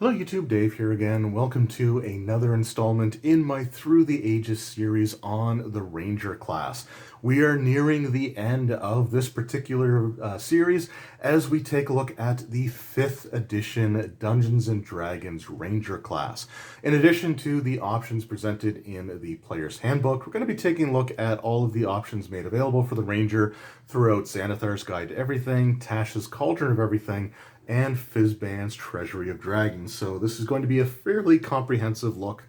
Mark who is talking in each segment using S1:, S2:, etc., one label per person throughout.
S1: Hello YouTube, Dave here again. Welcome to another installment in my Through the Ages series on the Ranger class. We are nearing the end of this particular series as we take a look at the 5th edition Dungeons & Dragons Ranger class. In addition to the options presented in the Player's Handbook, we're going to be taking a look at all of the options made available for the Ranger throughout Xanathar's Guide to Everything, Tasha's Cauldron of Everything, and Fizban's Treasury of Dragons. So this is going to be a fairly comprehensive look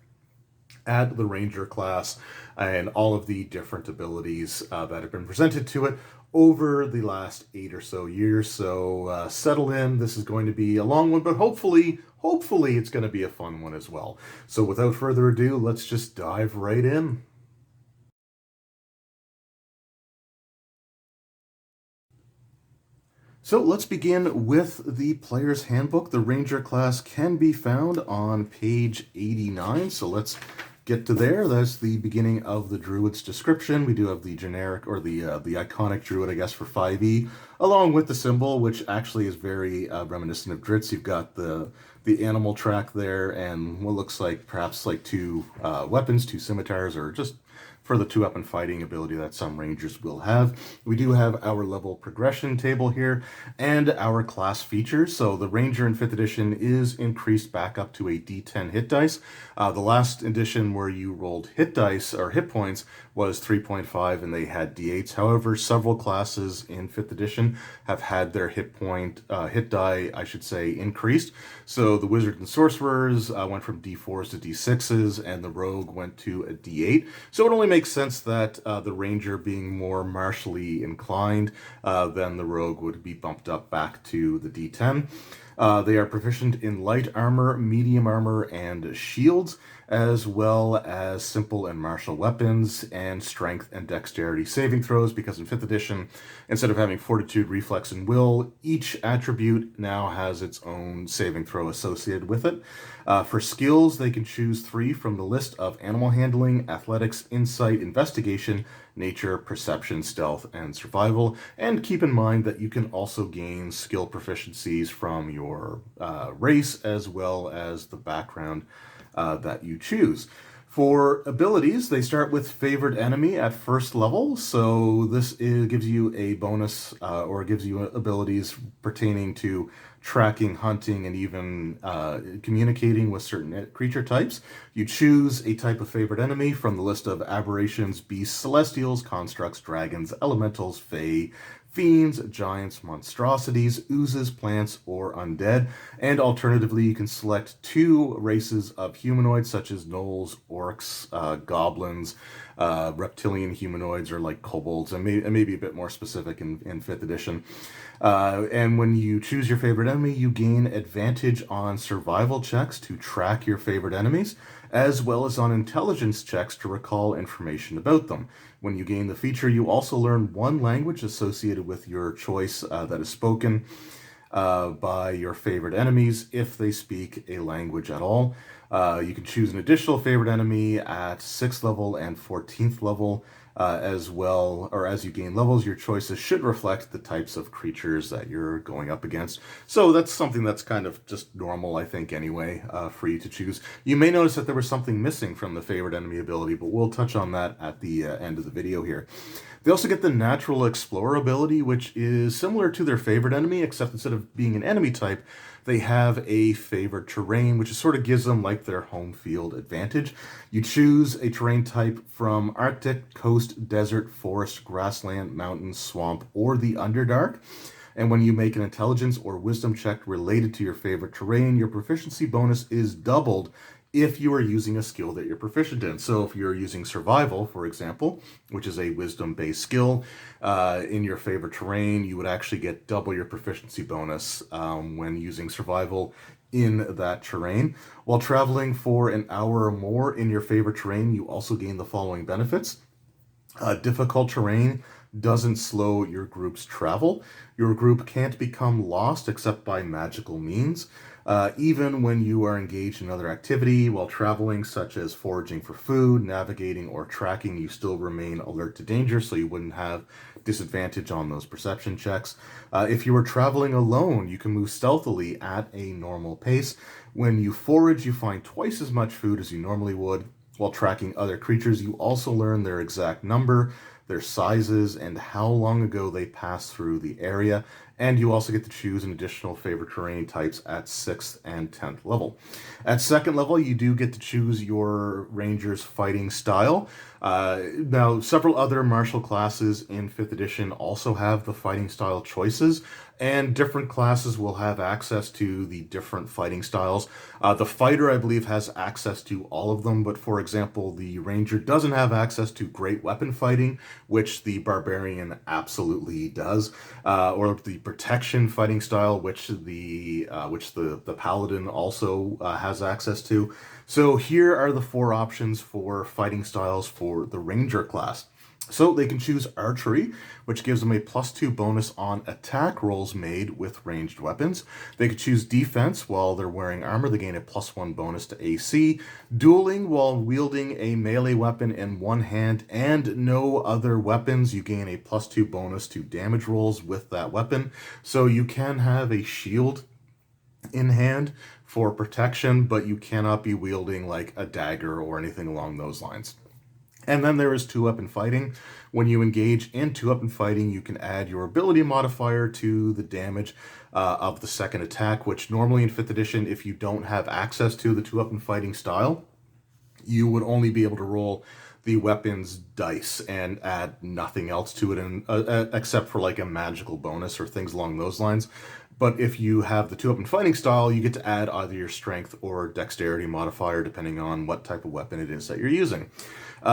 S1: at the Ranger class and all of the different abilities that have been presented to it over the last 8 or so years. So settle in. This is going to be a long one, but hopefully it's going to be a fun one as well. So without further ado, let's just dive right in. So let's begin with the Player's Handbook. The Ranger class can be found on page 89. So let's get to there. That's the beginning of the Druid's description. We do have the generic, or the iconic Druid, I guess, for 5e, along with the symbol, which actually is very reminiscent of Dritz. You've got the animal track there, and what looks like perhaps like two weapons, two scimitars, or just for the 2-weapon fighting ability that some Rangers will have. We do have our level progression table here and our class features. So the Ranger in 5th edition is increased back up to a D10 hit dice. The last edition where you rolled hit dice or hit points was 3.5 and they had D8s. However, several classes in 5th edition have had their hit die, I should say, increased. So the Wizards and Sorcerers went from D4s to D6s, and the Rogue went to a D8. So it only makes sense that the Ranger, being more martially inclined than the Rogue, would be bumped up back to the D10. They are proficient in light armor, medium armor, and shields, as well as simple and martial weapons, and strength and dexterity saving throws, because in 5th edition, instead of having fortitude, reflex, and will, each attribute now has its own saving throw associated with it. For skills, they can choose 3 from the list of animal handling, athletics, insight, investigation, nature, perception, stealth, and survival. And keep in mind that you can also gain skill proficiencies from your race, as well as the background that you choose. For abilities, they start with Favored Enemy at 1st level, so this gives you a bonus, or gives you abilities pertaining to tracking, hunting, and even communicating with certain creature types. You choose a type of Favored Enemy from the list of aberrations, beasts, celestials, constructs, dragons, elementals, fae, fiends, giants, monstrosities, oozes, plants, or undead. And alternatively, you can select 2 races of humanoids, such as gnolls, orcs, goblins, reptilian humanoids, or like kobolds, and maybe a bit more specific in 5th edition. And when you choose your favorite enemy, you gain advantage on survival checks to track your favorite enemies, as well as on intelligence checks to recall information about them. When you gain the feature, you also learn 1 language associated with your choice that is spoken by your favorite enemies, if they speak a language at all. You can choose an additional favorite enemy at 6th level and 14th level. As well, or as you gain levels, your choices should reflect the types of creatures that you're going up against. So that's something that's kind of just normal, I think, anyway, for you to choose. You may notice that there was something missing from the favorite enemy ability, but we'll touch on that at the end of the video here. They also get the Natural Explorer ability, which is similar to their favorite enemy, except instead of being an enemy type, they have a favored terrain, which sort of gives them like their home field advantage. You choose a terrain type from Arctic, coast, desert, forest, grassland, mountain, swamp, or the Underdark. And when you make an intelligence or wisdom check related to your favorite terrain, your proficiency bonus is doubled if you are using a skill that you're proficient in. So if you're using survival, for example, which is a wisdom-based skill, in your favorite terrain, you would actually get double your proficiency bonus when using survival in that terrain. While traveling for an hour or more in your favorite terrain, you also gain the following benefits. Difficult terrain doesn't slow your group's travel. Your group can't become lost except by magical means. Even when you are engaged in other activity while traveling, such as foraging for food, navigating, or tracking, you still remain alert to danger, so you wouldn't have disadvantage on those perception checks. If you are traveling alone, you can move stealthily at a normal pace. When you forage, you find twice as much food as you normally would. While tracking other creatures, you also learn their exact number, their sizes, and how long ago they passed through the area. And you also get to choose an additional favorite terrain types at 6th and 10th level. At 2nd level, you do get to choose your ranger's fighting style. Now, several other martial classes in 5th edition also have the fighting style choices, and different classes will have access to the different fighting styles. The fighter, I believe, has access to all of them, but for example, the ranger doesn't have access to great weapon fighting, which the barbarian absolutely does, or the protection fighting style, which the paladin also has access to. So here are the 4 options for fighting styles for the ranger class. So they can choose archery, which gives them a +2 bonus on attack rolls made with ranged weapons. They could choose defense while they're wearing armor. They gain a +1 bonus to AC. Dueling while wielding a melee weapon in one hand and no other weapons. You gain a +2 bonus to damage rolls with that weapon. So you can have a shield in hand for protection, but you cannot be wielding like a dagger or anything along those lines. And then there is 2-weapon fighting. When you engage in 2-weapon fighting, you can add your ability modifier to the damage of the second attack, which normally in 5th edition, if you don't have access to the 2-weapon fighting style, you would only be able to roll the weapon's dice and add nothing else to it, except for like a magical bonus or things along those lines. But if you have the 2-weapon fighting style, you get to add either your strength or dexterity modifier, depending on what type of weapon it is that you're using.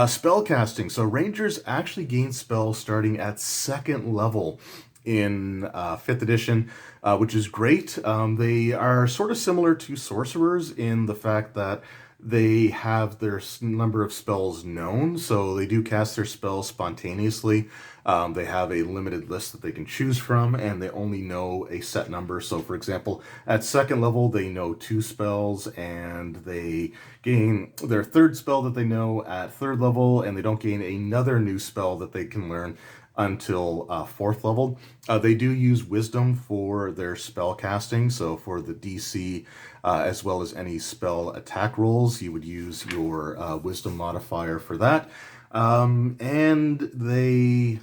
S1: Spell casting. So rangers actually gain spells starting at 2nd level in 5th edition, which is great. They are sort of similar to sorcerers in the fact that they have their number of spells known, so they do cast their spells spontaneously. They have a limited list that they can choose from, and they only know a set number. So, for example, at 2nd level, they know 2 spells, and they gain their 3rd spell that they know at 3rd level, and they don't gain another new spell that they can learn until 4th level. They do use wisdom for their spell casting, so for the DC as well as any spell attack rolls, you would use your wisdom modifier for that. And they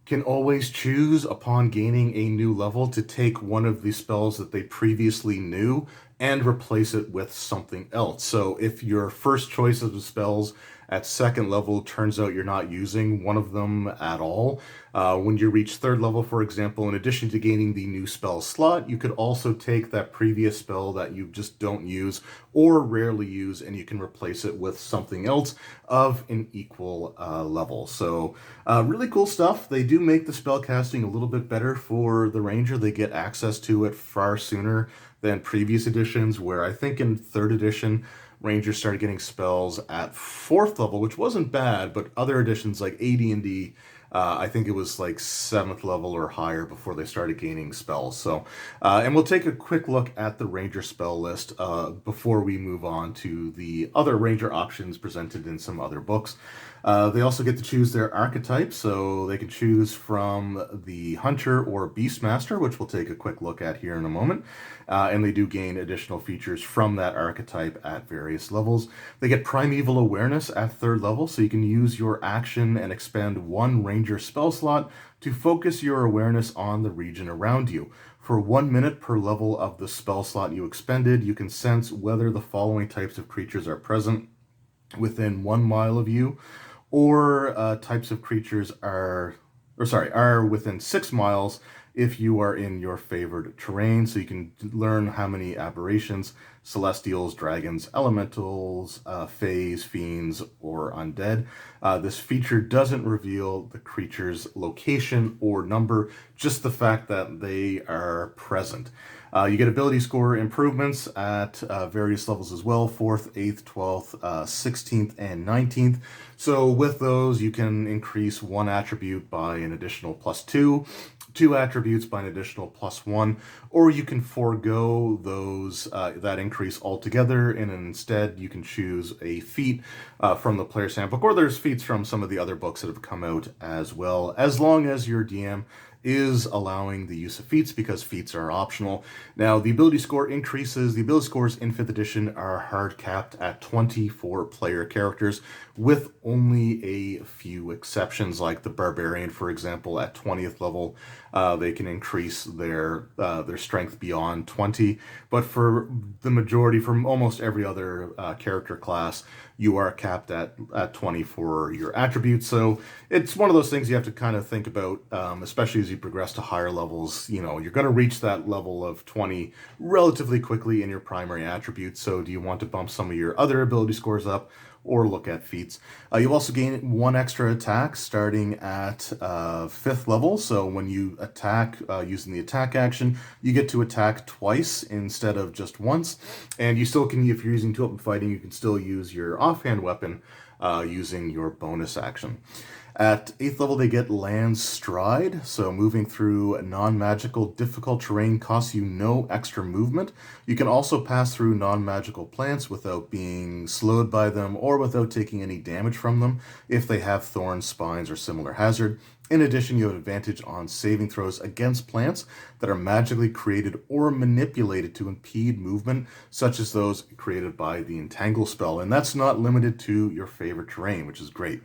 S1: can always choose upon gaining a new level to take one of the spells that they previously knew and replace it with something else. So if your first choice of the spells at 2nd level turns out you're not using one of them at all, when you reach 3rd level, for example, in addition to gaining the new spell slot, you could also take that previous spell that you just don't use or rarely use, and you can replace it with something else of an equal level. So really cool stuff. They do make the spell casting a little bit better for the ranger. They get access to it far sooner than previous editions, where I think in 3rd edition, Rangers started getting spells at 4th level, which wasn't bad, but other editions like AD&D, I think it was like 7th level or higher before they started gaining spells. So, and we'll take a quick look at the Ranger spell list before we move on to the other Ranger options presented in some other books. They also get to choose their archetype, so they can choose from the Hunter or Beastmaster, which we'll take a quick look at here in a moment. And they do gain additional features from that archetype at various levels. They get Primeval Awareness at 3rd level, so you can use your action and expend 1 Ranger spell slot to focus your awareness on the region around you. For 1 minute per level of the spell slot you expended, you can sense whether the following types of creatures are present within 1 mile of you, or types of creatures are within 6 miles if you are in your favored terrain. So you can learn how many aberrations, celestials, dragons, elementals, fays, fiends, or undead. This feature doesn't reveal the creature's location or number, just the fact that they are present. You get ability score improvements at various levels as well, 4th, 8th, 12th, 16th, and 19th. So with those, you can increase one attribute by an additional +2, two attributes by an additional +1, or you can forego those that increase altogether, and instead you can choose a feat from the Player's Handbook, or there's feats from some of the other books that have come out as well, as long as your DM is allowing the use of feats, because feats are optional. Now, the ability score increases. The ability scores in 5th edition are hard capped at 24 player characters, with only a few exceptions, like the Barbarian, for example. At 20th level, they can increase their strength beyond 20. But for the majority, from almost every other character class, you are capped at 20 for your attributes. So it's one of those things you have to kind of think about, especially as you progress to higher levels. You know, you're going to reach that level of 20 relatively quickly in your primary attributes. So do you want to bump some of your other ability scores up, or look at feats? You'll also gain one extra attack starting at 5th level. So when you attack using the attack action, you get to attack twice instead of just once. And you still can, if you're using two-weapon fighting, you can still use your offhand weapon using your bonus action. At 8th level, they get Land Stride, so moving through non-magical difficult terrain costs you no extra movement. You can also pass through non-magical plants without being slowed by them or without taking any damage from them if they have thorns, spines, or similar hazard. In addition, you have advantage on saving throws against plants that are magically created or manipulated to impede movement, such as those created by the Entangle spell. And that's not limited to your favorite terrain, which is great.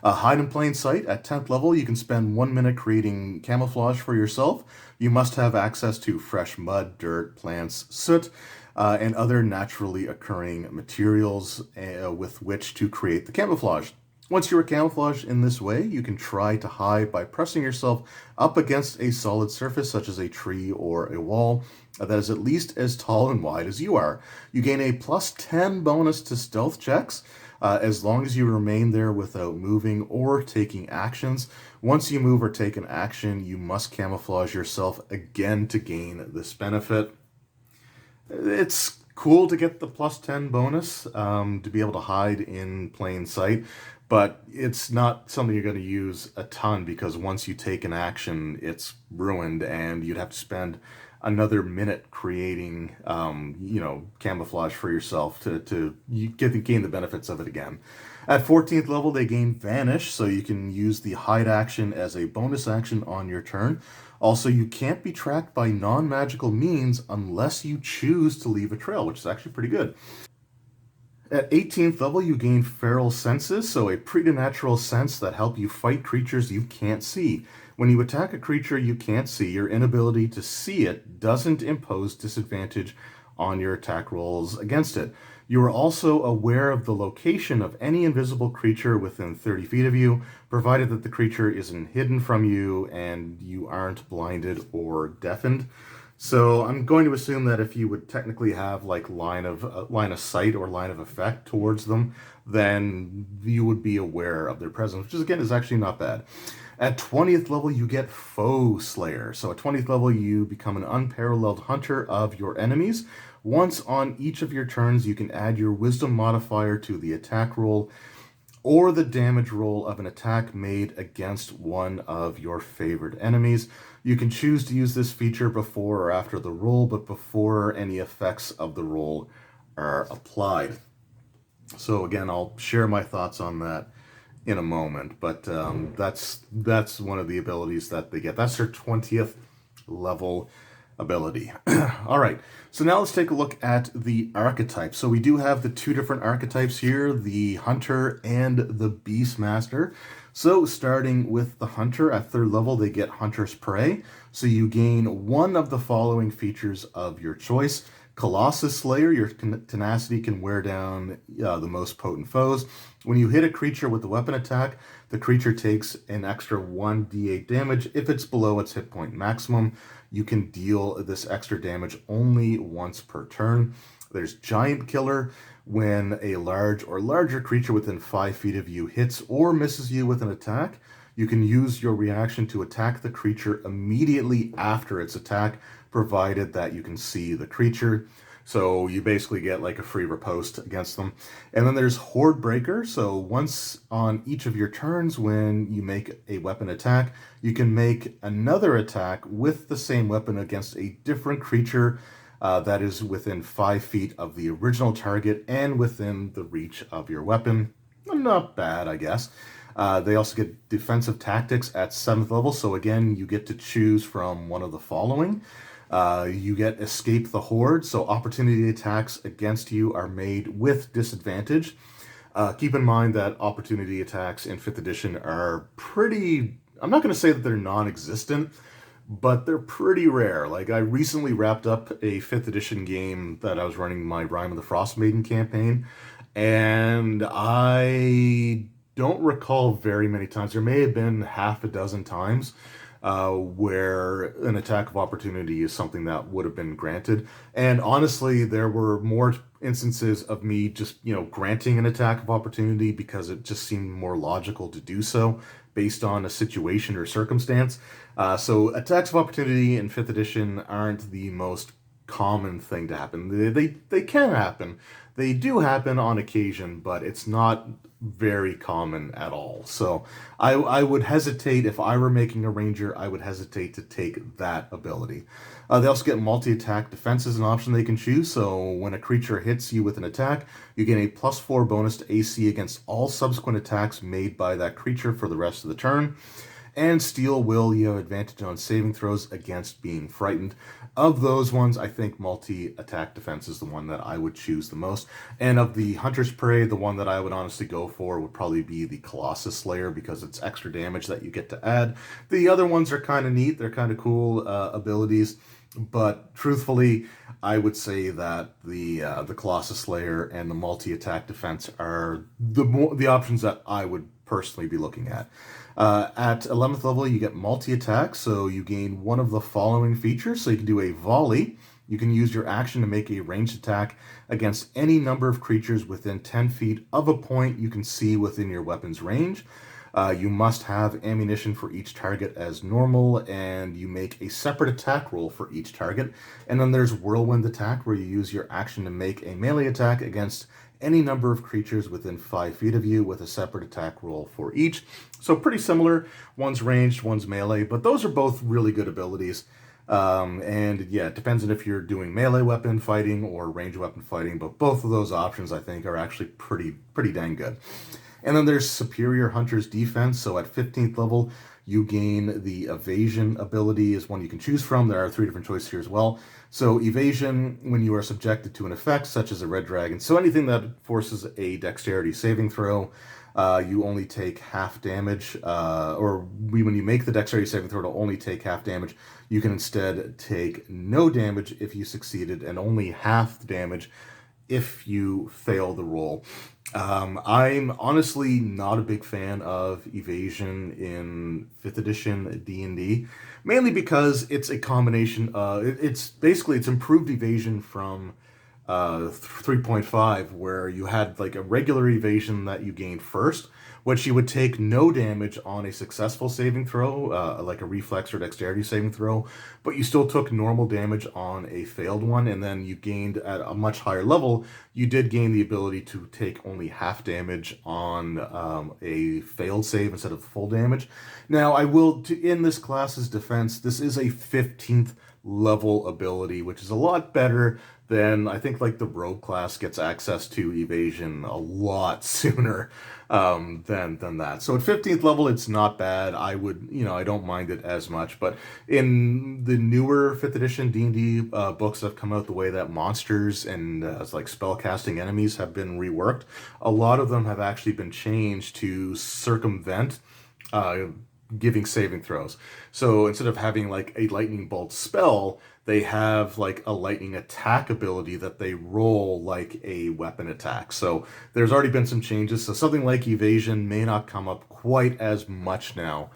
S1: Hide in plain sight. At 10th level, you can spend 1 minute creating camouflage for yourself. You must have access to fresh mud, dirt, plants, soot, and other naturally occurring materials with which to create the camouflage. Once you are camouflaged in this way, you can try to hide by pressing yourself up against a solid surface, such as a tree or a wall, that is at least as tall and wide as you are. You gain a +10 bonus to stealth checks, as long as you remain there without moving or taking actions. Once you move or take an action, you must camouflage yourself again to gain this benefit. It's cool to get the +10 bonus, to be able to hide in plain sight, but it's not something you're going to use a ton, because once you take an action, it's ruined, and you'd have to spend another minute creating, camouflage for yourself to gain the benefits of it again. At 14th level, they gain Vanish, so you can use the hide action as a bonus action on your turn. Also, you can't be tracked by non-magical means unless you choose to leave a trail, which is actually pretty good. At 18th level, you gain Feral Senses, so a preternatural sense that help you fight creatures you can't see. When you attack a creature you can't see, your inability to see it doesn't impose disadvantage on your attack rolls against it. You are also aware of the location of any invisible creature within 30 feet of you, provided that the creature isn't hidden from you and you aren't blinded or deafened. So I'm going to assume that if you would technically have like line of sight or line of effect towards them, then you would be aware of their presence, which is, again, is actually not bad. At 20th level, you get Foe Slayer. So at 20th level, you become an unparalleled hunter of your enemies. Once on each of your turns, you can add your wisdom modifier to the attack roll or the damage roll of an attack made against one of your favorite enemies. You can choose to use this feature before or after the roll, but before any effects of the roll are applied. So again, I'll share my thoughts on that in a moment, but that's one of the abilities that they get. That's their 20th level ability. All right, so now let's take a look at the archetypes. So we do have the two different archetypes here, the Hunter and the Beastmaster. So starting with the Hunter, at 3rd level, they get Hunter's Prey. So you gain one of the following features of your choice: Colossus Slayer, your tenacity can wear down the most potent foes. When you hit a creature with a weapon attack, the creature takes an extra 1d8 damage. If it's below its hit point maximum, you can deal this extra damage only once per turn. There's Giant Killer. When a large or larger creature within 5 feet of you hits or misses you with an attack, you can use your reaction to attack the creature immediately after its attack, provided that you can see the creature. So you basically get like a free riposte against them. And then there's Horde Breaker. So once on each of your turns, when you make a weapon attack, you can make another attack with the same weapon against a different creature that is within 5 feet of the original target and within the reach of your weapon. Not bad, I guess. They also get Defensive Tactics at 7th level. So again, you get to choose from one of the following. You get Escape the Horde, so opportunity attacks against you are made with disadvantage. Keep in mind that opportunity attacks in 5th edition are pretty... I'm not going to say that they're non-existent, but they're pretty rare. Like, I recently wrapped up a 5th edition game that I was running my Rime of the Frost Maiden campaign, and I don't recall very many times. There may have been half a dozen times where an attack of opportunity is something that would have been granted. And honestly, there were more instances of me just, granting an attack of opportunity because it just seemed more logical to do so based on a situation or circumstance. So attacks of opportunity in 5th edition aren't the most common thing to happen. They can happen. They do happen on occasion, but it's not very common at all. So I would hesitate, if I were making a ranger, I would hesitate to take that ability. They also get multi-attack defense as an option they can choose. So when a creature hits you with an attack, you get a +4 bonus to AC against all subsequent attacks made by that creature for the rest of the turn. And Steel Will, you have advantage on saving throws against being frightened. Of those ones, I think multi-attack defense is the one that I would choose the most. And of the Hunter's Prey, the one that I would honestly go for would probably be the Colossus Slayer, because it's extra damage that you get to add. The other ones are kind of neat. They're kind of cool abilities. But truthfully, I would say that the Colossus Slayer and the multi-attack defense are the options that I would personally be looking at. At 11th level, you get multi-attack, so you gain one of the following features. So you can do a volley. You can use your action to make a ranged attack against any number of creatures within 10 feet of a point you can see within your weapon's range. You must have ammunition for each target as normal, and you make a separate attack roll for each target. And then there's Whirlwind Attack, where you use your action to make a melee attack against any number of creatures within 5 feet of you with a separate attack roll for each. So pretty similar. One's ranged, one's melee, but those are both really good abilities. And yeah, it depends on if you're doing melee weapon fighting or range weapon fighting, but both of those options I think are actually pretty dang good. And then there's Superior Hunter's Defense. So at 15th level, you gain the Evasion ability is one you can choose from. There are 3 different choices here as well. So Evasion, when you are subjected to an effect, such as a red dragon. So anything that forces a dexterity saving throw, you only take half damage. When you make the dexterity saving throw, it'll only take half damage. You can instead take no damage if you succeeded, and only half the damage if you fail the roll. I'm honestly not a big fan of Evasion in 5th edition D&D, mainly because it's a combination. It's improved Evasion from 3.5, where you had like a regular evasion that you gained first, which you would take no damage on a successful saving throw, like a reflex or dexterity saving throw, but you still took normal damage on a failed one. And then you gained, at a much higher level, you did gain the ability to take only half damage on a failed save instead of full damage. Now, I will, in this class's defense, this is a 15th level ability, which is a lot better than, I think, like the rogue class gets access to evasion a lot sooner than that. So at 15th level, it's not bad. I don't mind it as much. But in the newer 5th edition D&D books that have come out, the way that monsters and like spellcasting enemies have been reworked, a lot of them have actually been changed to circumvent giving saving throws. So instead of having like a lightning bolt spell, they have like a lightning attack ability that they roll like a weapon attack. So there's already been some changes. So something like evasion may not come up quite as much now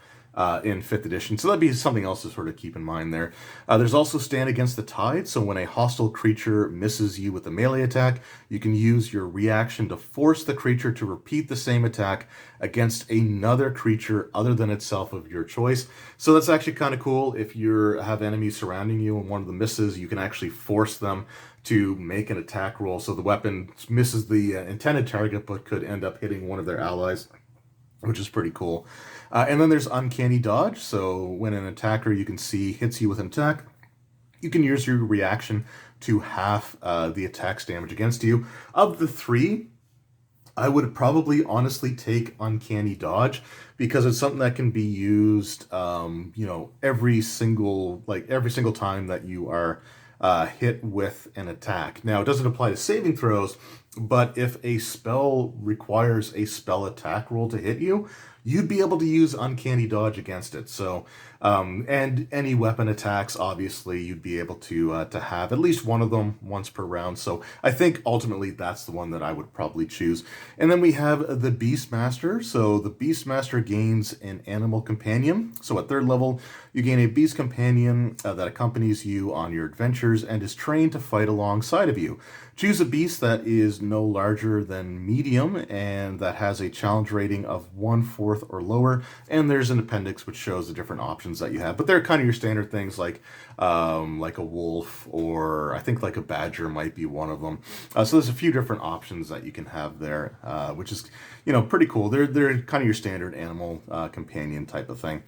S1: in 5th edition. So that'd be something else to sort of keep in mind there. There's also stand against the tide. So when a hostile creature misses you with a melee attack, you can use your reaction to force the creature to repeat the same attack against another creature other than itself of your choice. So that's actually kind of cool. If you have enemies surrounding you and one of them misses, you can actually force them to make an attack roll. So the weapon misses the intended target but could end up hitting one of their allies, which is pretty cool. And then there's Uncanny Dodge. So when an attacker you can see hits you with an attack, you can use your reaction to half the attack's damage against you. Of the three, I would probably honestly take Uncanny Dodge because it's something that can be used, every single time that you are hit with an attack. Now, it doesn't apply to saving throws, but if a spell requires a spell attack roll to hit you, you'd be able to use Uncanny Dodge against it. So, and any weapon attacks, obviously, you'd be able to have at least one of them once per round. So I think ultimately that's the one that I would probably choose. And then we have the Beastmaster. So the Beastmaster gains an animal companion. So at 3rd level, you gain a beast companion that accompanies you on your adventures and is trained to fight alongside of you. Choose a beast that is no larger than medium and that has a challenge rating of 1/4 or lower. And there's an appendix which shows the different options that you have. But they're kind of your standard things like a wolf, or I think like a badger might be one of them. So there's a few different options that you can have there, which is pretty cool. They're kind of your standard animal companion type of thing.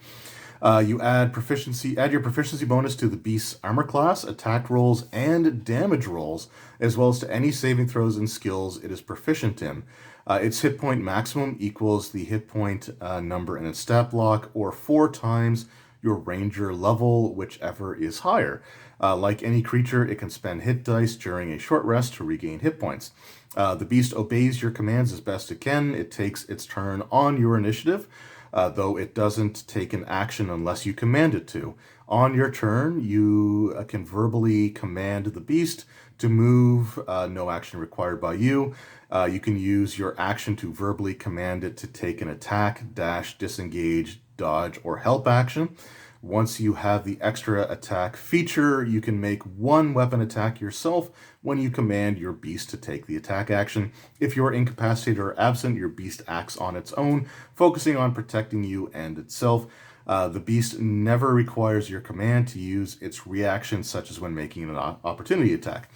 S1: You add your proficiency bonus to the beast's armor class, attack rolls, and damage rolls, as well as to any saving throws and skills it is proficient in. Its hit point maximum equals the hit point number in its stat block, or 4 times your ranger level, whichever is higher. Like any creature, it can spend hit dice during a short rest to regain hit points. The beast obeys your commands as best it can. It takes its turn on your initiative, though it doesn't take an action unless you command it to. On your turn, you can verbally command the beast to move, no action required by you. You can use your action to verbally command it to take an attack, dash, disengage, dodge, or help action. Once you have the extra attack feature, you can make one weapon attack yourself when you command your beast to take the attack action. If you're incapacitated or absent, your beast acts on its own, focusing on protecting you and itself. The beast never requires your command to use its reaction, such as when making an opportunity attack.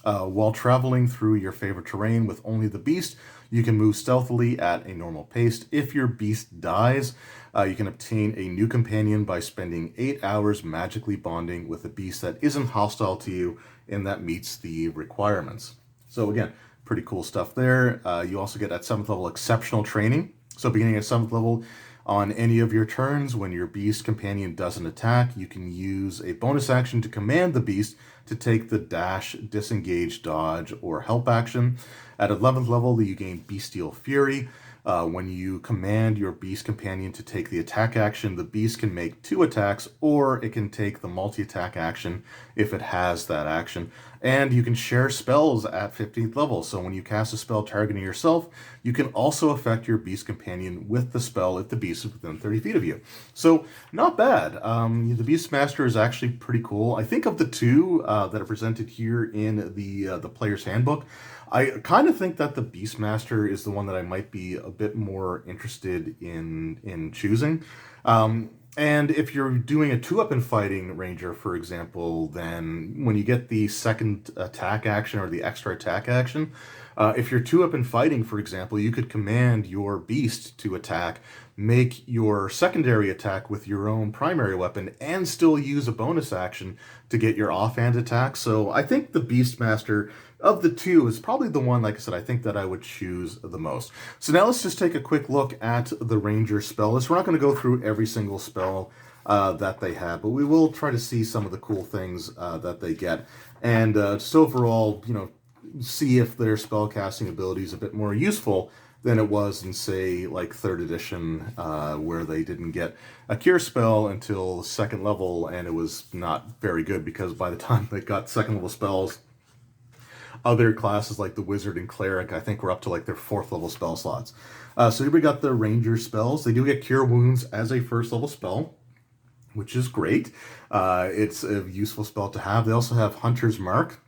S1: While traveling through your favorite terrain with only the beast, you can move stealthily at a normal pace. If your beast dies, you can obtain a new companion by spending 8 hours magically bonding with a beast that isn't hostile to you and that meets the requirements. So again, pretty cool stuff there. You also get at 7th level exceptional training. So beginning at 7th level, on any of your turns, when your beast companion doesn't attack, you can use a bonus action to command the beast to take the dash, disengage, dodge, or help action. At 11th level, you gain Bestial Fury. When you command your beast companion to take the attack action, the beast can make 2 attacks, or it can take the multi-attack action if it has that action. And you can share spells at 15th level. So when you cast a spell targeting yourself, you can also affect your beast companion with the spell if the beast is within 30 feet of you. So not bad. The Beastmaster is actually pretty cool. I think of the two that are presented here in the player's handbook, I kind of think that the Beastmaster is the one that I might be a bit more interested in choosing. And if you're doing a 2-up in fighting ranger, for example, then when you get the second attack action or the extra attack action, if you're 2-up in fighting, for example, you could command your beast to attack, make your secondary attack with your own primary weapon, and still use a bonus action to get your offhand attack. So I think the Beastmaster of the two is probably the one, like I said, I think that I would choose the most. So now let's just take a quick look at the Ranger spell list. We're not going to go through every single spell that they have, but we will try to see some of the cool things that they get. And just overall, see if their spellcasting ability is a bit more useful than it was in, say, like 3rd edition, where they didn't get a cure spell until 2nd level, and it was not very good because by the time they got 2nd level spells, other classes like the wizard and cleric, I think, were up to like their 4th level spell slots. So here we got the ranger spells. They do get cure wounds as a 1st level spell, which is great. It's a useful spell to have. They also have hunter's mark,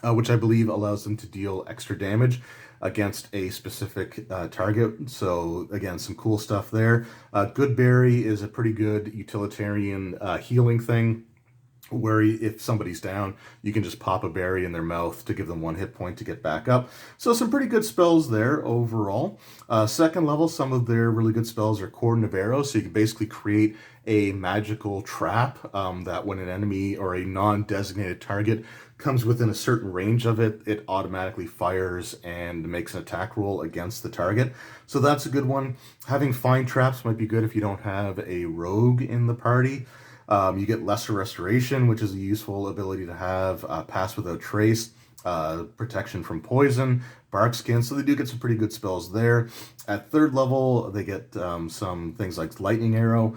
S1: which I believe allows them to deal extra damage against a specific target. So again, some cool stuff there. Good Berry is a pretty good utilitarian healing thing, where if somebody's down, you can just pop a berry in their mouth to give them 1 hit point to get back up. So some pretty good spells there overall. 2nd level, some of their really good spells are Cordon of Arrows, so you can basically create a magical trap that when an enemy or a non-designated target comes within a certain range of it, it automatically fires and makes an attack roll against the target. So that's a good one. Having Find Traps might be good if you don't have a rogue in the party. You get Lesser Restoration, which is a useful ability to have. Pass Without Trace, protection from poison, Bark Skin. So they do get some pretty good spells there. At 3rd level, they get some things like Lightning Arrow.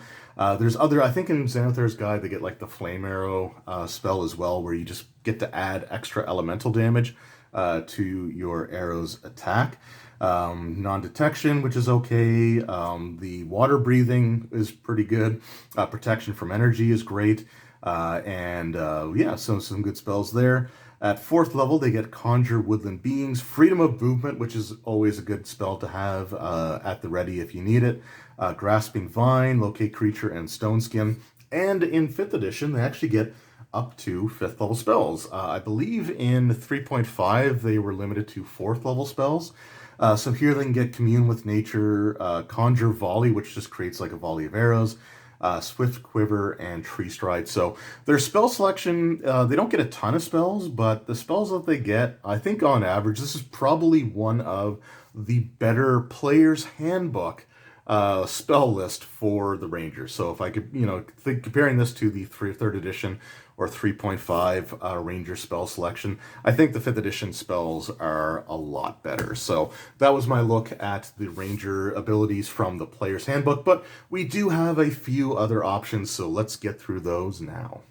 S1: There's other, I think in Xanathar's Guide, they get like the Flame Arrow spell as well, where you just get to add extra elemental damage to your arrow's attack. Non-detection, which is okay. The water breathing is pretty good. Protection from energy is great. Yeah, so some good spells there. At 4th level, they get Conjure Woodland Beings, Freedom of Movement, which is always a good spell to have at the ready if you need it. Grasping Vine, Locate Creature, and Stone Skin. And in 5th edition, they actually get up to 5th level spells. I believe in 3.5, they were limited to 4th level spells. So here they can get Commune with Nature, Conjure Volley, which just creates like a volley of arrows, Swift Quiver, and Tree Stride. So their spell selection, they don't get a ton of spells, but the spells that they get, I think on average, this is probably one of the better Player's Handbook spell list for the Rangers. So if I could, comparing this to the 3rd edition or 3.5 Ranger spell selection, I think the 5th edition spells are a lot better. So that was my look at the Ranger abilities from the Player's Handbook, but we do have a few other options, so let's get through those now.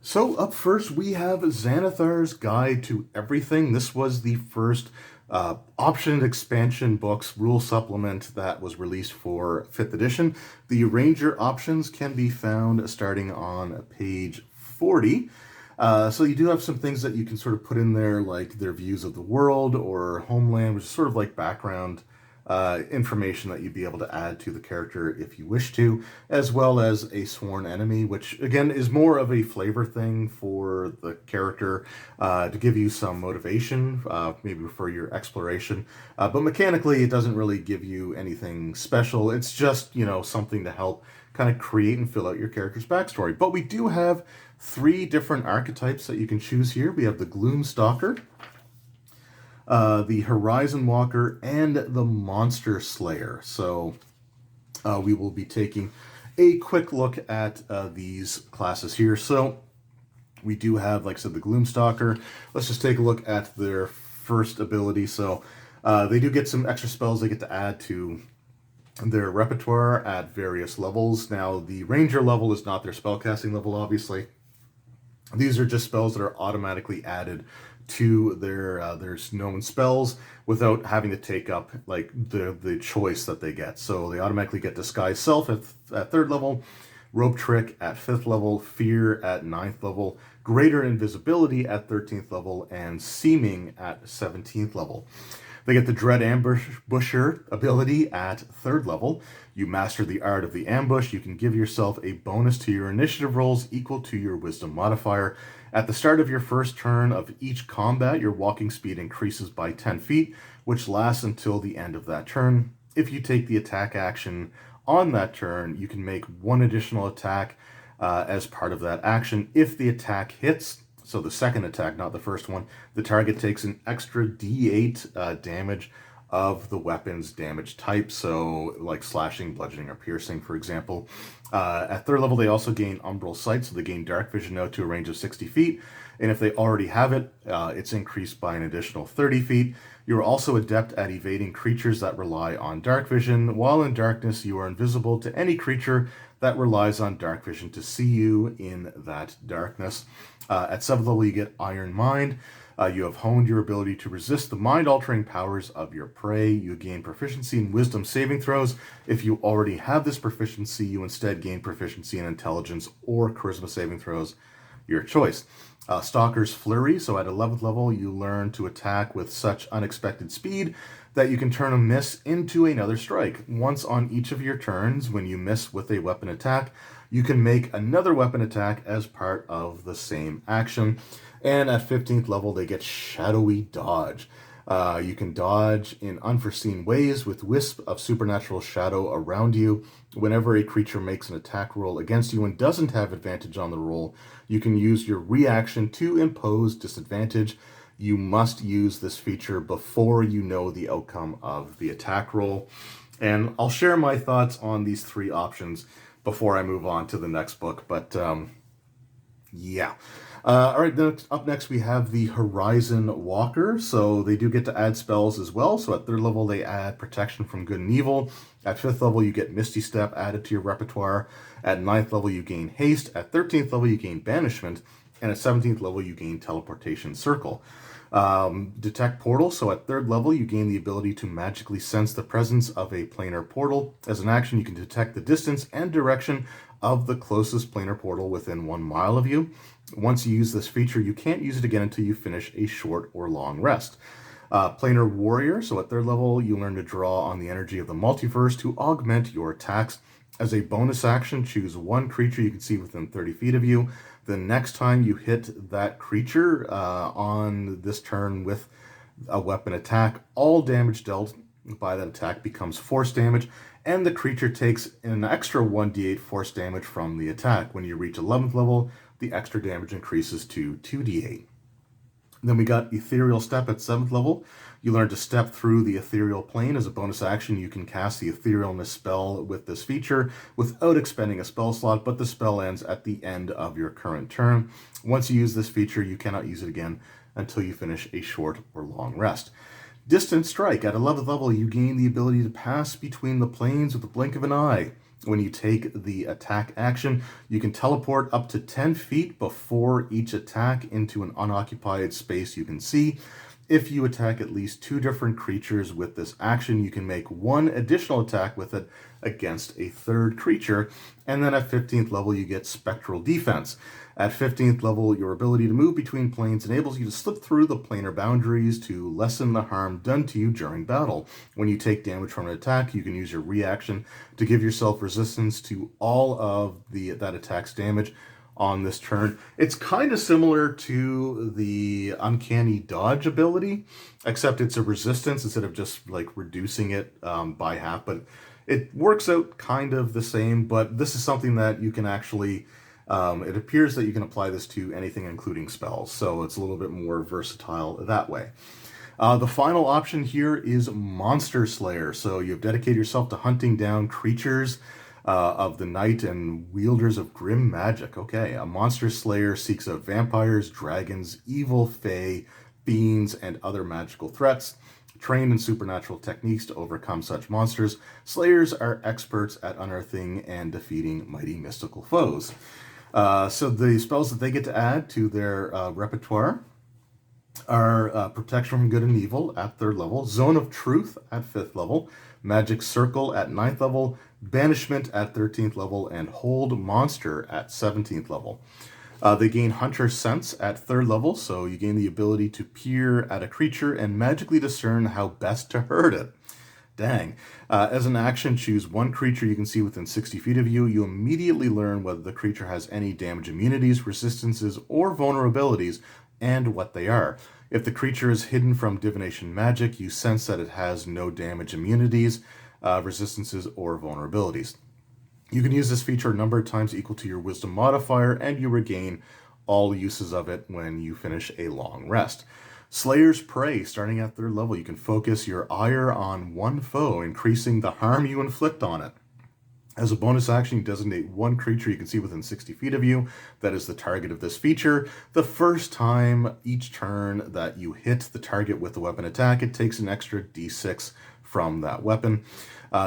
S1: So up first, we have Xanathar's Guide to Everything. This was the first option expansion books rule supplement that was released for 5th edition. The Ranger options can be found starting on page 40. So you do have some things that you can sort of put in there, like their views of the world or homeland, which is sort of like background information that you'd be able to add to the character if you wish to, as well as a sworn enemy, which again is more of a flavor thing for the character to give you some motivation, maybe for your exploration. But mechanically, it doesn't really give you anything special. It's just, something to help kind of create and fill out your character's backstory. But we do have 3 different archetypes that you can choose here. We have the Gloomstalker, the Horizon Walker, and the Monster Slayer. So we will be taking a quick look at these classes here. So we do have, like I said, the Gloomstalker. Let's just take a look at their first ability. So they do get some extra spells they get to add to their repertoire at various levels. Now, the Ranger level is not their spellcasting level, obviously. These are just spells that are automatically added to their known spells without having to take up like the choice that they get. So they automatically get Disguise Self at 3rd level, Rope Trick at 5th level, Fear at 9th level, Greater Invisibility at 13th level, and Seeming at 17th level. They get the Dread Ambusher ability at 3rd level. You master the art of the ambush. You can give yourself a bonus to your initiative rolls equal to your wisdom modifier. At the start of your first turn of each combat, your walking speed increases by 10 feet, which lasts until the end of that turn. If you take the attack action on that turn, you can make 1 additional attack as part of that action. If the attack hits, so the second attack, not the first one, the target takes an extra d8 damage of the weapon's damage type, so like slashing, bludgeoning, or piercing, for example. At third level, they also gain umbral sight, so they gain dark vision now to a range of 60 feet, and if they already have it, it's increased by an additional 30 feet. You are also adept at evading creatures that rely on dark vision. While in darkness, you are invisible to any creature that relies on dark vision to see you in that darkness. At 7th level, you get Iron Mind. You have honed your ability to resist the mind-altering powers of your prey. You gain proficiency in wisdom saving throws. If you already have this proficiency, you instead gain proficiency in intelligence or charisma saving throws, your choice. Stalker's Flurry. So at 11th level, you learn to attack with such unexpected speed that you can turn a miss into another strike. Once on each of your turns, when you miss with a weapon attack, you can make another weapon attack as part of the same action. And at 15th level, they get Shadowy Dodge. You can dodge in unforeseen ways with wisp of supernatural shadow around you. Whenever a creature makes an attack roll against you and doesn't have advantage on the roll, you can use your reaction to impose disadvantage. You must use this feature before you know the outcome of the attack roll. And I'll share my thoughts on these three options before I move on to the next book, but yeah. All right, then up next we have the Horizon Walker. So they do get to add spells as well. So at 3rd level, they add Protection from Good and Evil. At 5th level, you get Misty Step added to your repertoire. At 9th level, you gain Haste. At 13th level, you gain Banishment. And at 17th level, you gain Teleportation Circle. Detect Portal. So at 3rd level, you gain the ability to magically sense the presence of a planar portal. As an action, you can detect the distance and direction of the closest planar portal within 1 mile of you. Once you use this feature, you can't use it again until you finish a short or long rest. Planar Warrior. So at 3rd level, you learn to draw on the energy of the multiverse to augment your attacks. As a bonus action, choose one creature you can see within 30 feet of you. The next time you hit that creature on this turn with a weapon attack, all damage dealt by that attack becomes force damage, and the creature takes an extra 1d8 force damage from the attack. When you reach 11th level, the extra damage increases to 2d8. Then we got Ethereal Step at 7th level. You learn to step through the ethereal plane. As a bonus action, you can cast the Etherealness spell with this feature without expending a spell slot, but the spell ends at the end of your current turn. Once you use this feature, you cannot use it again until you finish a short or long rest. Distant Strike. At 11th level, you gain the ability to pass between the planes with the blink of an eye. When you take the attack action, you can teleport up to 10 feet before each attack into an unoccupied space you can see. If you attack at least 2 different creatures with this action, you can make 1 additional attack with it against a 3rd creature. And then at 15th level, you get Spectral Defense. At 15th level, your ability to move between planes enables you to slip through the planar boundaries to lessen the harm done to you during battle. When you take damage from an attack, you can use your reaction to give yourself resistance to all of that attack's damage on this turn. It's kind of similar to the Uncanny Dodge ability, except it's a resistance instead of just like reducing it by half, but it works out kind of the same. But this is something that you can actually it appears that you can apply this to anything including spells, so it's a little bit more versatile that way. The final option here is Monster Slayer. So you've dedicated yourself to hunting down creatures of the night and wielders of grim magic. Okay, a Monster Slayer seeks out vampires, dragons, evil fae, fiends, and other magical threats. Trained in supernatural techniques to overcome such monsters, Slayers are experts at unearthing and defeating mighty mystical foes. So the spells that they get to add to their repertoire are Protection from Good and Evil at 3rd level, Zone of Truth at 5th level, Magic Circle at 9th level, Banishment at 13th level, and Hold Monster at 17th level. They gain Hunter Sense at 3rd level, so you gain the ability to peer at a creature and magically discern how best to hurt it. Dang. As an action, choose one creature you can see within 60 feet of you. You immediately learn whether the creature has any damage immunities, resistances, or vulnerabilities, and what they are. If the creature is hidden from divination magic, you sense that it has no damage immunities, resistances, or vulnerabilities. You can use this feature a number of times equal to your wisdom modifier, and you regain all uses of it when you finish a long rest. Slayer's Prey, starting at 3rd level, you can focus your ire on one foe, increasing the harm you inflict on it. As a bonus action, you designate one creature you can see within 60 feet of you that is the target of this feature. The first time each turn that you hit the target with the weapon attack, it takes an extra d6 from that weapon.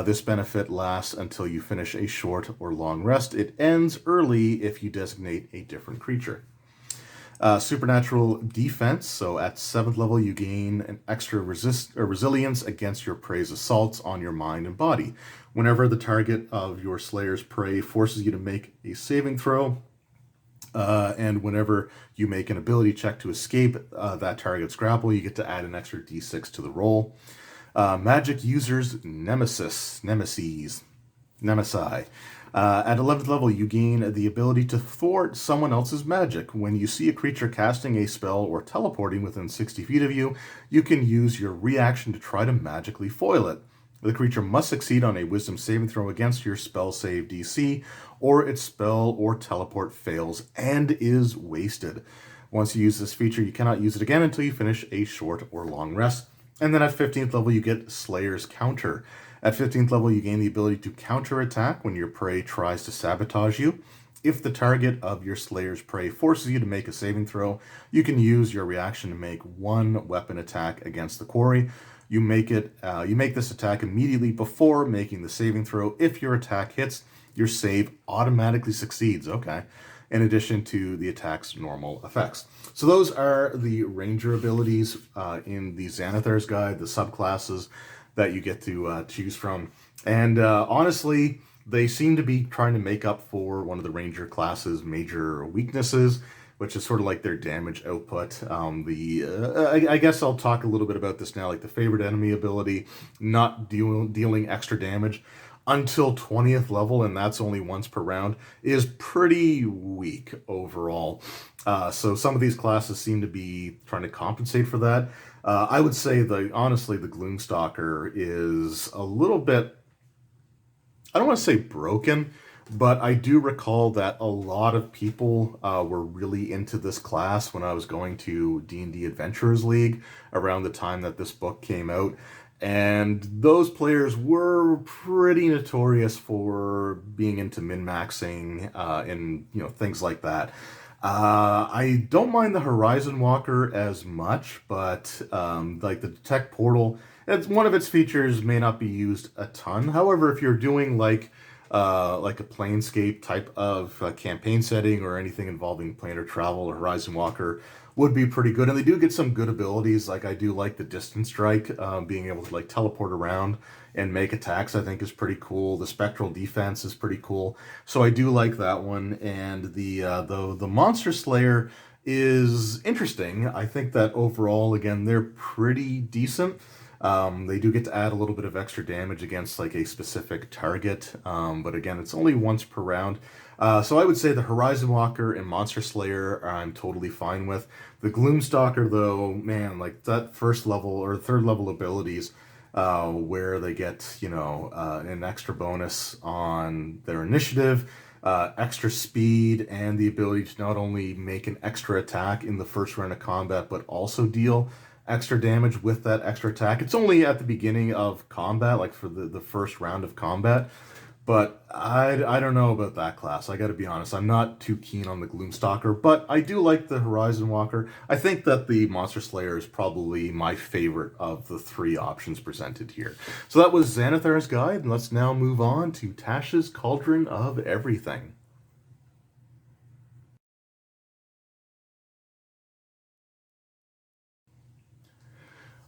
S1: This benefit lasts until you finish a short or long rest. It ends early if you designate a different creature. Supernatural Defense, so at 7th level you gain an extra resilience against your prey's assaults on your mind and body. Whenever the target of your Slayer's Prey forces you to make a saving throw, and whenever you make an ability check to escape that target's grapple, you get to add an extra d6 to the roll. Magic User's Nemesis. At 11th level, you gain the ability to thwart someone else's magic. When you see a creature casting a spell or teleporting within 60 feet of you, you can use your reaction to try to magically foil it. The creature must succeed on a wisdom saving throw against your spell save DC, or its spell or teleport fails and is wasted. Once you use this feature, you cannot use it again until you finish a short or long rest. And then at 15th level, you get Slayer's Counter. At 15th level, you gain the ability to counterattack when your prey tries to sabotage you. If the target of your Slayer's Prey forces you to make a saving throw, you can use your reaction to make one weapon attack against the quarry. You make this attack immediately before making the saving throw. If your attack hits, your save automatically succeeds. Okay. In addition to the attack's normal effects. So those are the ranger abilities in the Xanathar's Guide, the subclasses that you get to choose from. And honestly, they seem to be trying to make up for one of the ranger classes' major weaknesses, which is sort of like their damage output. I guess I'll talk a little bit about this now, like the favorite enemy ability, not dealing extra damage until 20th level, and that's only once per round, is pretty weak overall. So some of these classes seem to be trying to compensate for that. I would say, honestly, the Gloomstalker is a little bit, I don't want to say broken, but I do recall that a lot of people were really into this class when I was going to D&D Adventurers League around the time that this book came out. And those players were pretty notorious for being into min-maxing and things like that. I don't mind the Horizon Walker as much, but like the Detect Portal, one of its features may not be used a ton. However, if you're doing like a Planescape type of campaign setting or anything involving planar travel, Horizon Walker would be pretty good. And they do get some good abilities. Like I do like the Distance Strike, being able to like teleport around and make attacks, I think is pretty cool. The Spectral Defense is pretty cool. So I do like that one. And the Monster Slayer is interesting. I think that overall, again, they're pretty decent. They do get to add a little bit of extra damage against like a specific target, but again, it's only once per round. So I would say the Horizon Walker and Monster Slayer I'm totally fine with. The Gloomstalker, though, man, like that first level or third level abilities, where they get an extra bonus on their initiative, extra speed, and the ability to not only make an extra attack in the first round of combat, but also deal extra damage with that extra attack. It's only at the beginning of combat, like for the first round of combat, but I don't know about that class. I gotta be honest, I'm not too keen on the Gloomstalker, but I do like the Horizon Walker. I think that the Monster Slayer is probably my favorite of the three options presented here. So that was Xanathar's Guide, and let's now move on to Tasha's Cauldron of Everything.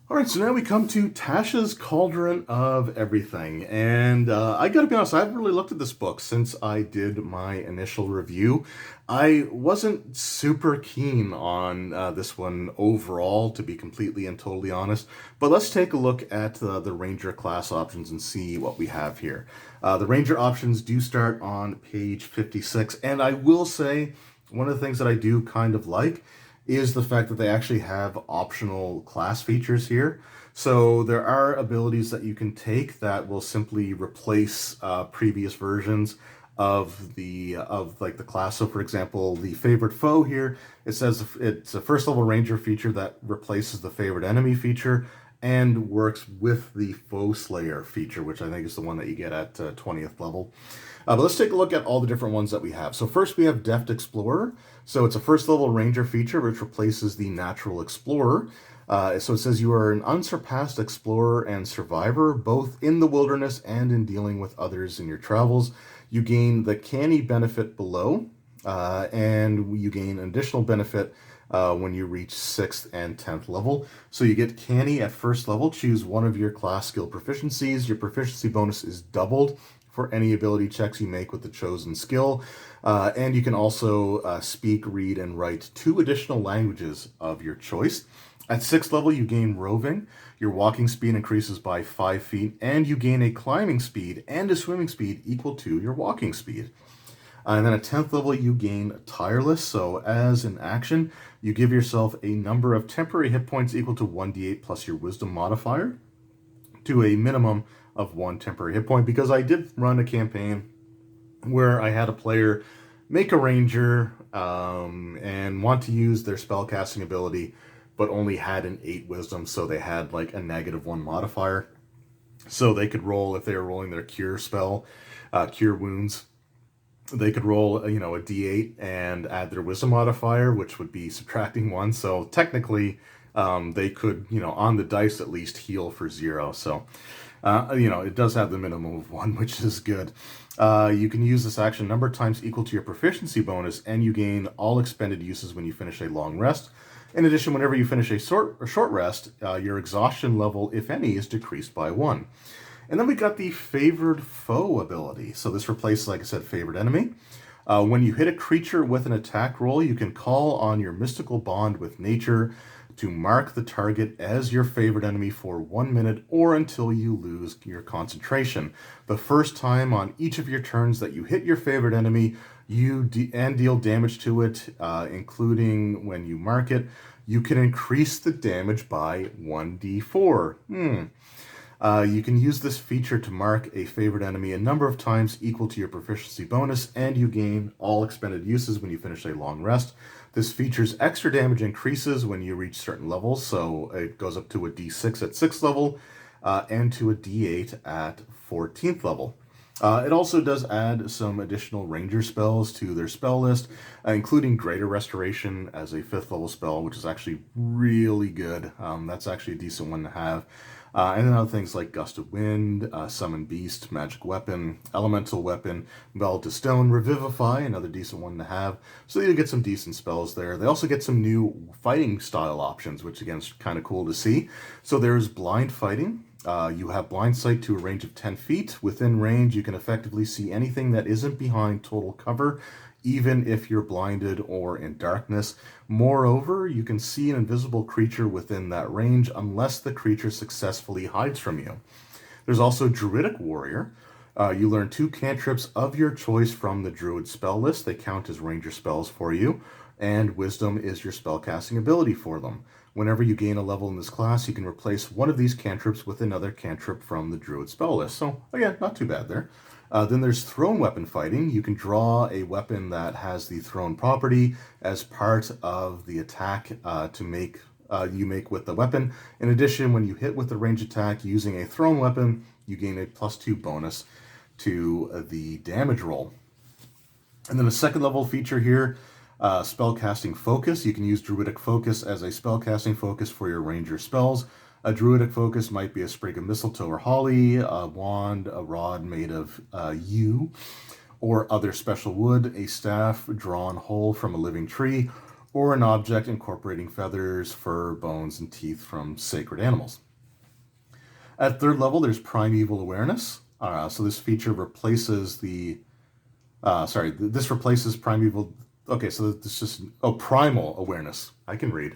S1: All right, so now we come to Tasha's Cauldron of Everything. And I gotta be honest, I haven't really looked at this book since I did my initial review. I wasn't super keen on this one overall, to be completely and totally honest. But let's take a look at the Ranger class options and see what we have here. The Ranger options do start on page 56. And I will say, one of the things that I do kind of like is the fact that they actually have optional class features here. So there are abilities that you can take that will simply replace previous versions of like the class. So for example, the favorite foe here, it says it's a first level ranger feature that replaces the favorite enemy feature and works with the foe slayer feature, which I think is the one that you get at 20th level. But let's take a look at all the different ones that we have. So first we have Deft Explorer. So it's a first level ranger feature which replaces the natural explorer. So it says you are an unsurpassed explorer and survivor, both in the wilderness and in dealing with others in your travels. You gain the canny benefit below, and you gain an additional benefit when you reach 6th and 10th level. So you get canny at first level. Choose one of your class skill proficiencies. Your proficiency bonus is doubled for any ability checks you make with the chosen skill. And you can also speak, read, and write 2 additional languages of your choice. At 6th level, you gain roving. Your walking speed increases by 5 feet, and you gain a climbing speed and a swimming speed equal to your walking speed. And then at 10th level, you gain tireless. So as an action, you give yourself a number of temporary hit points equal to 1d8 plus your wisdom modifier to a minimum of 1 temporary hit point, because I did run a campaign where I had a player make a ranger and want to use their spellcasting ability, but only had an 8 wisdom, so they had like a -1 modifier. So they could roll, if they were rolling their cure spell, cure wounds, they could roll, a d8 and add their wisdom modifier, which would be subtracting 1. So technically, they could, on the dice at least heal for 0. So, it does have the minimum of 1, which is good. You can use this action a number of times equal to your proficiency bonus, and you gain all expended uses when you finish a long rest. In addition, whenever you finish a short rest, your exhaustion level, if any, is decreased by 1. And then we got the favored foe ability. So this replaces, like I said, favored enemy. When you hit a creature with an attack roll, you can call on your mystical bond with nature to mark the target as your favorite enemy for 1 minute or until you lose your concentration. The first time on each of your turns that you hit your favorite enemy, you deal damage to it, including when you mark it, you can increase the damage by 1d4. You can use this feature to mark a favorite enemy a number of times equal to your proficiency bonus, and you gain all expended uses when you finish a long rest. This feature's extra damage increases when you reach certain levels, so it goes up to a d6 at 6th level and to a d8 at 14th level. It also does add some additional ranger spells to their spell list, including Greater Restoration as a 5th level spell, which is actually really good. That's actually a decent one to have. And then other things like Gust of Wind, Summon Beast, Magic Weapon, Elemental Weapon, Meld to Stone, Revivify, another decent one to have. So you get some decent spells there. They also get some new fighting style options, which again is kind of cool to see. So there's Blind Fighting. You have blind sight to a range of 10 feet. Within range, you can effectively see anything that isn't behind total cover, even if you're blinded or in darkness. Moreover, you can see an invisible creature within that range unless the creature successfully hides from you. There's also Druidic Warrior. You learn 2 cantrips of your choice from the Druid spell list. They count as ranger spells for you, and Wisdom is your spellcasting ability for them. Whenever you gain a level in this class, you can replace one of these cantrips with another cantrip from the Druid spell list. So, again, not too bad there. Then there's Thrown Weapon Fighting. You can draw a weapon that has the thrown property as part of the attack you make with the weapon. In addition, when you hit with a range attack using a thrown weapon, you gain a +2 bonus to the damage roll. And then a 2nd level feature here, Spellcasting Focus. You can use Druidic Focus as a spellcasting focus for your ranger spells. A Druidic Focus might be a sprig of mistletoe or holly, a wand, a rod made of yew, or other special wood, a staff drawn whole from a living tree, or an object incorporating feathers, fur, bones, and teeth from sacred animals. At 3rd level, there's Primeval Awareness. So this feature replaces this replaces Primeval. Okay, so this just, Primal Awareness. I can read.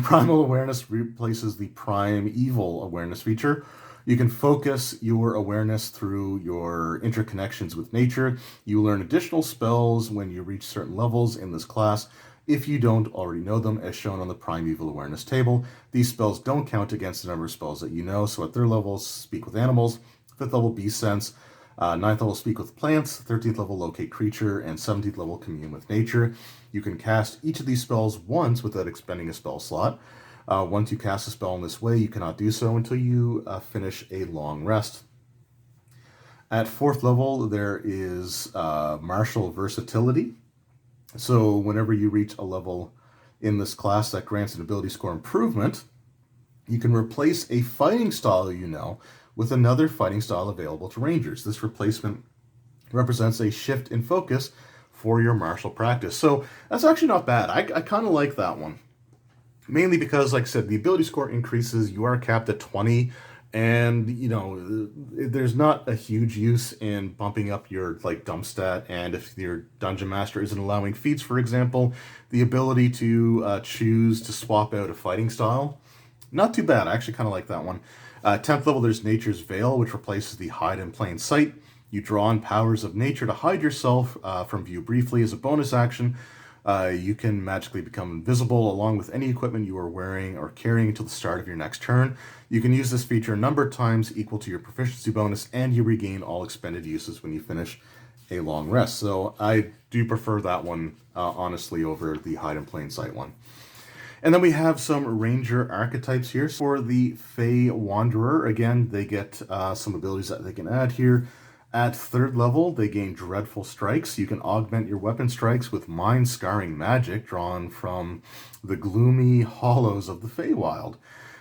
S1: Primal Awareness replaces the Primeval Awareness feature. You can focus your awareness through your interconnections with nature. You learn additional spells when you reach certain levels in this class, if you don't already know them, as shown on the Primeval Awareness table. These spells don't count against the number of spells that you know, so at 3rd level, Speak with Animals, 5th level, Beast Sense, 9th level Speak with Plants, 13th level Locate Creature, and 17th level Commune with Nature. You can cast each of these spells once without expending a spell slot. Once you cast a spell in this way, you cannot do so until you finish a long rest. At 4th level, there is Martial Versatility. So whenever you reach a level in this class that grants an ability score improvement, you can replace a fighting style you know with another fighting style available to Rangers. This replacement represents a shift in focus for your martial practice. So that's actually not bad. I kind of like that one. Mainly because, like I said, the ability score increases. You are capped at 20, and, you know, there's not a huge use in bumping up your, like, dump stat, and if your Dungeon Master isn't allowing feats, for example, the ability to choose to swap out a fighting style, not too bad. I actually kind of like that one. 10th level, there's Nature's Veil, which replaces the Hide in Plain Sight. You draw on powers of nature to hide yourself from view briefly as a bonus action. You can magically become invisible along with any equipment you are wearing or carrying until the start of your next turn. You can use this feature a number of times equal to your proficiency bonus, and you regain all expended uses when you finish a long rest. So I do prefer that one, honestly, over the Hide in Plain Sight one. And then we have some Ranger archetypes here. For the Fey Wanderer, again, they get some abilities that they can add here. At 3rd level, they gain Dreadful Strikes. You can augment your weapon strikes with mind-scarring magic drawn from the gloomy hollows of the Feywild.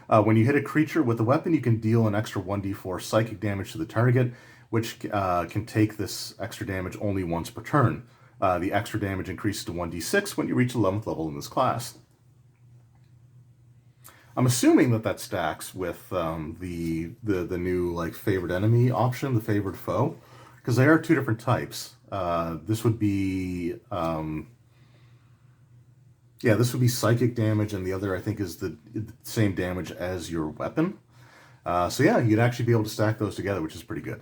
S1: When you hit a creature with a weapon, you can deal an extra 1d4 psychic damage to the target, which can take this extra damage only once per turn. The extra damage increases to 1d6 when you reach 11th level in this class. I'm assuming that stacks with the new, like, favorite enemy option, the favored foe, because they are two different types. This would be this would be psychic damage, and the other, I think, is the same damage as your weapon. So yeah, you'd actually be able to stack those together, which is pretty good.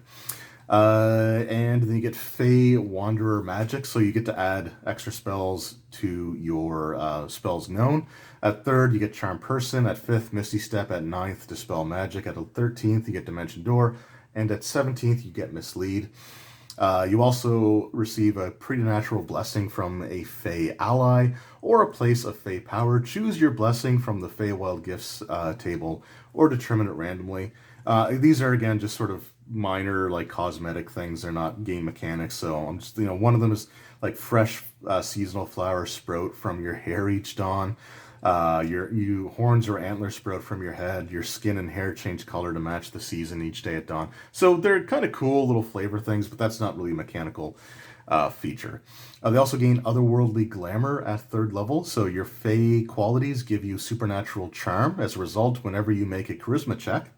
S1: And then you get Fey Wanderer Magic, so you get to add extra spells to your spells known. At 3rd, you get Charm Person. At 5th, Misty Step. At 9th, Dispel Magic. At 13th, you get Dimension Door. And at 17th, you get Mislead. You also receive a preternatural blessing from a Fey ally or a place of Fey power. Choose your blessing from the Feywild Gifts table or determine it randomly. These are, again, just sort of minor, like, cosmetic things. They're not game mechanics, so I'm just, one of them is like fresh seasonal flower sprout from your hair each dawn. Your horns or antlers sprout from your head. Your skin and hair change color to match the season each day at dawn. So they're kind of cool little flavor things, but that's not really a mechanical feature. They also gain Otherworldly Glamour at 3rd level, so your Fey qualities give you supernatural charm. As a result, whenever you make a charisma check,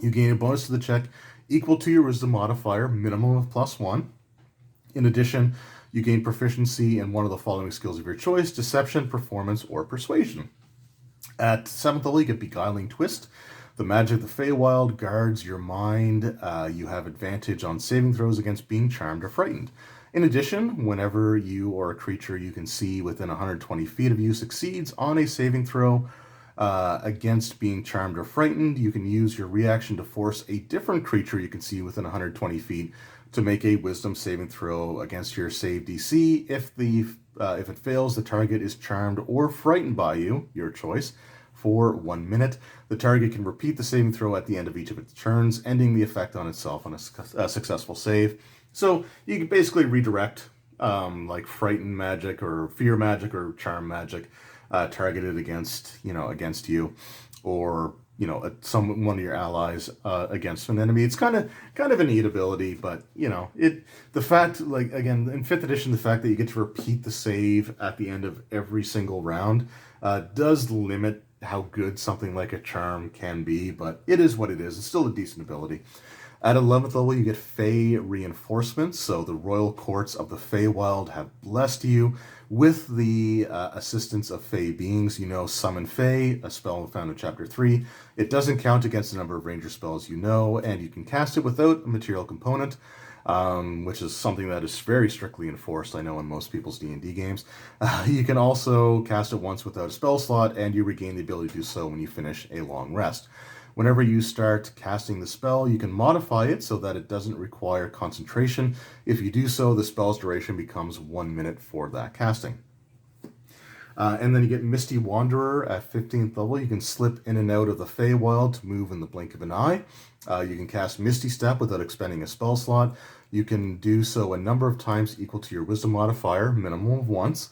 S1: you gain a bonus to the check equal to your wisdom modifier, minimum of +1. In addition, you gain proficiency in one of the following skills of your choice: Deception, Performance, or Persuasion. At 7th level, you get Beguiling Twist. The magic of the Feywild guards your mind. You have advantage on saving throws against being charmed or frightened. In addition, whenever you or a creature you can see within 120 feet of you succeeds on a saving throw against being charmed or frightened, you can use your reaction to force a different creature you can see within 120 feet to make a wisdom saving throw against your save DC. If it fails, the target is charmed or frightened by you, your choice, for 1 minute. The target can repeat the saving throw at the end of each of its turns, ending the effect on itself on a successful save. So you can basically redirect like frightened magic or fear magic or charm magic targeted against you, or one of your allies against an enemy. It's kind of a neat ability, but the fact, like, again, in 5th edition, the fact that you get to repeat the save at the end of every single round does limit how good something like a charm can be, but it is what it is. It's still a decent ability. At 11th level, you get Fey Reinforcements, so the Royal Courts of the Feywild have blessed you with the assistance of Fey beings. Summon Fey, a spell found in Chapter 3. It doesn't count against the number of Ranger spells and you can cast it without a material component, which is something that is very strictly enforced, I know, in most people's D&D games. You can also cast it once without a spell slot, and you regain the ability to do so when you finish a long rest. Whenever you start casting the spell, you can modify it so that it doesn't require concentration. If you do so, the spell's duration becomes 1 minute for that casting. And then you get Misty Wanderer at 15th level. You can slip in and out of the Feywild to move in the blink of an eye. You can cast Misty Step without expending a spell slot. You can do so a number of times equal to your Wisdom modifier, minimum of once.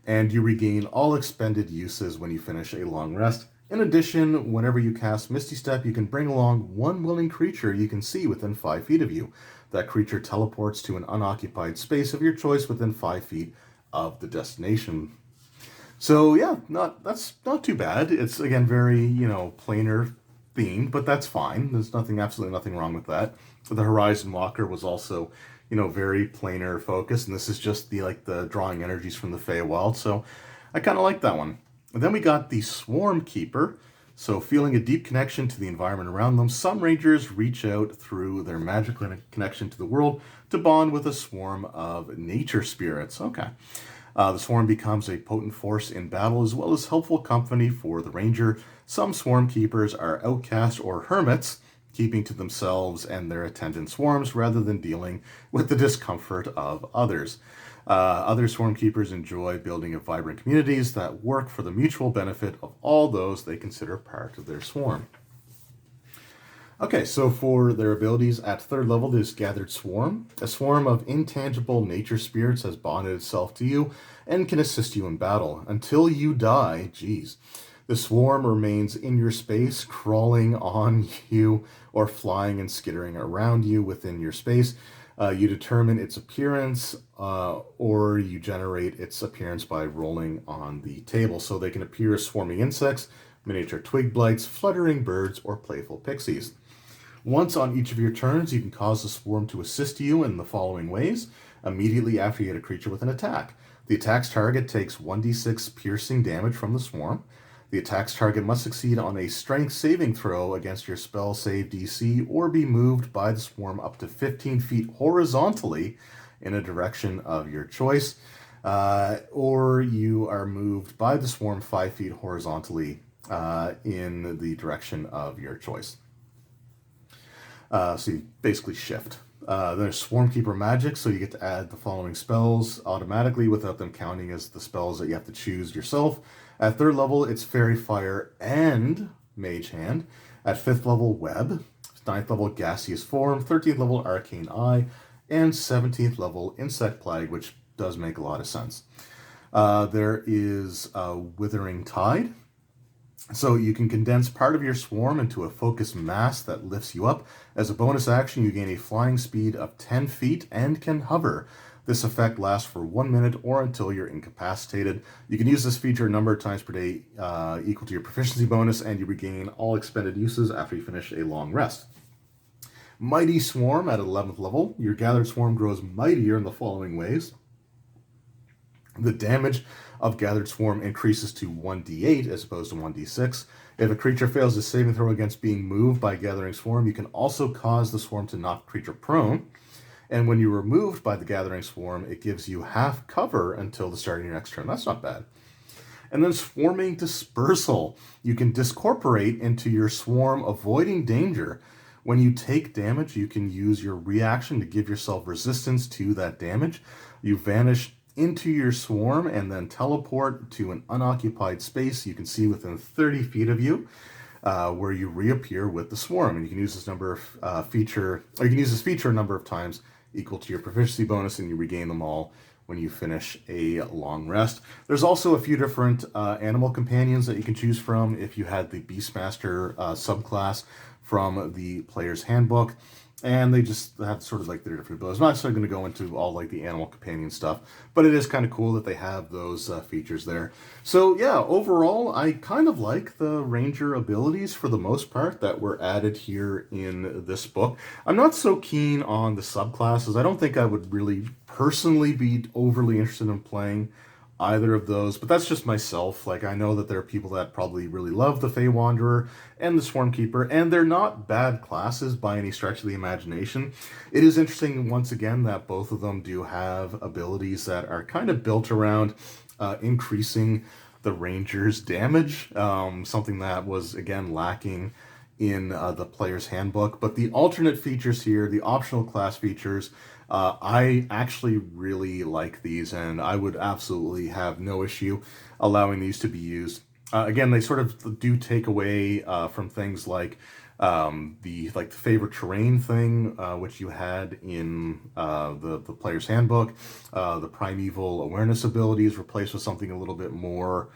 S1: And you regain all expended uses when you finish a long rest. In addition, whenever you cast Misty Step, you can bring along one willing creature you can see within 5 feet of you. That creature teleports to an unoccupied space of your choice within 5 feet of the destination. So yeah, that's not too bad. It's again very, planar themed, but that's fine. There's absolutely nothing wrong with that. The Horizon Walker was also, very planar focused, and this is just the drawing energies from the Feywild. So I kind of like that one. And then we got the Swarm Keeper. So feeling a deep connection to the environment around them, some rangers reach out through their magical connection to the world to bond with a swarm of nature spirits. Okay. The swarm becomes a potent force in battle as well as helpful company for the ranger. Some swarm keepers are outcasts or hermits, keeping to themselves and their attendant swarms rather than dealing with the discomfort of others. Other swarm keepers enjoy building vibrant communities that work for the mutual benefit of all those they consider part of their swarm. Okay, so for their abilities at 3rd level, there's Gathered Swarm. A swarm of intangible nature spirits has bonded itself to you and can assist you in battle. Until you die, the swarm remains in your space, crawling on you or flying and skittering around you within your space. You determine its appearance or you generate its appearance by rolling on the table. So they can appear as swarming insects, miniature twig blights, fluttering birds, or playful pixies. Once on each of your turns, you can cause the swarm to assist you in the following ways. Immediately after you hit a creature with an attack, the attack's target takes 1d6 piercing damage from the swarm. The attack's target must succeed on a strength saving throw against your spell save DC or be moved by the swarm up to 15 feet horizontally in a direction of your choice, or you are moved by the swarm 5 feet horizontally in the direction of your choice. So you basically shift. There's Swarm Keeper magic, so you get to add the following spells automatically without them counting as the spells that you have to choose yourself. At 3rd level, it's Fairy Fire and Mage Hand. At 5th level, Web. 9th level, Gaseous Form. 13th level, Arcane Eye. And 17th level, Insect Plague, which does make a lot of sense. There is Withering Tide. So you can condense part of your swarm into a focused mass that lifts you up. As a bonus action, you gain a flying speed of 10 feet and can hover. This effect lasts for 1 minute or until you're incapacitated. You can use this feature a number of times per day equal to your proficiency bonus, and you regain all expended uses after you finish a long rest. Mighty Swarm at 11th level. Your gathered swarm grows mightier in the following ways. The damage of Gathered Swarm increases to 1d8 as opposed to 1d6. If a creature fails a saving throw against being moved by Gathering Swarm, you can also cause the swarm to knock the creature prone. And when you're removed by the Gathering Swarm, it gives you half cover until the start of your next turn. That's not bad. And then Swarming Dispersal. You can discorporate into your swarm, avoiding danger. When you take damage, you can use your reaction to give yourself resistance to that damage. You vanish into your swarm and then teleport to an unoccupied space you can see within 30 feet of you, where you reappear with the swarm. And you can use this feature a number of times equal to your proficiency bonus, and you regain them all when you finish a long rest. There's also a few different animal companions that you can choose from if you had the Beastmaster subclass from the Player's Handbook. And they just have sort of like their different abilities. I'm not necessarily going to go into all like the animal companion stuff, but it is kind of cool that they have those features there. So yeah, overall, I kind of like the ranger abilities for the most part that were added here in this book. I'm not so keen on the subclasses. I don't think I would really personally be overly interested in playing either of those, but that's just myself. Like, I know that there are people that probably really love the Fey Wanderer and the Swarm Keeper, and they're not bad classes by any stretch of the imagination. It is interesting, once again, that both of them do have abilities that are kind of built around increasing the Ranger's damage, something that was, again, lacking in the player's handbook. But the alternate features here, the optional class features, I actually really like these, and I would absolutely have no issue allowing these to be used. Again, they sort of do take away from things like the favorite terrain thing, which you had in the player's handbook. The primeval awareness ability is replaced with something a little bit more.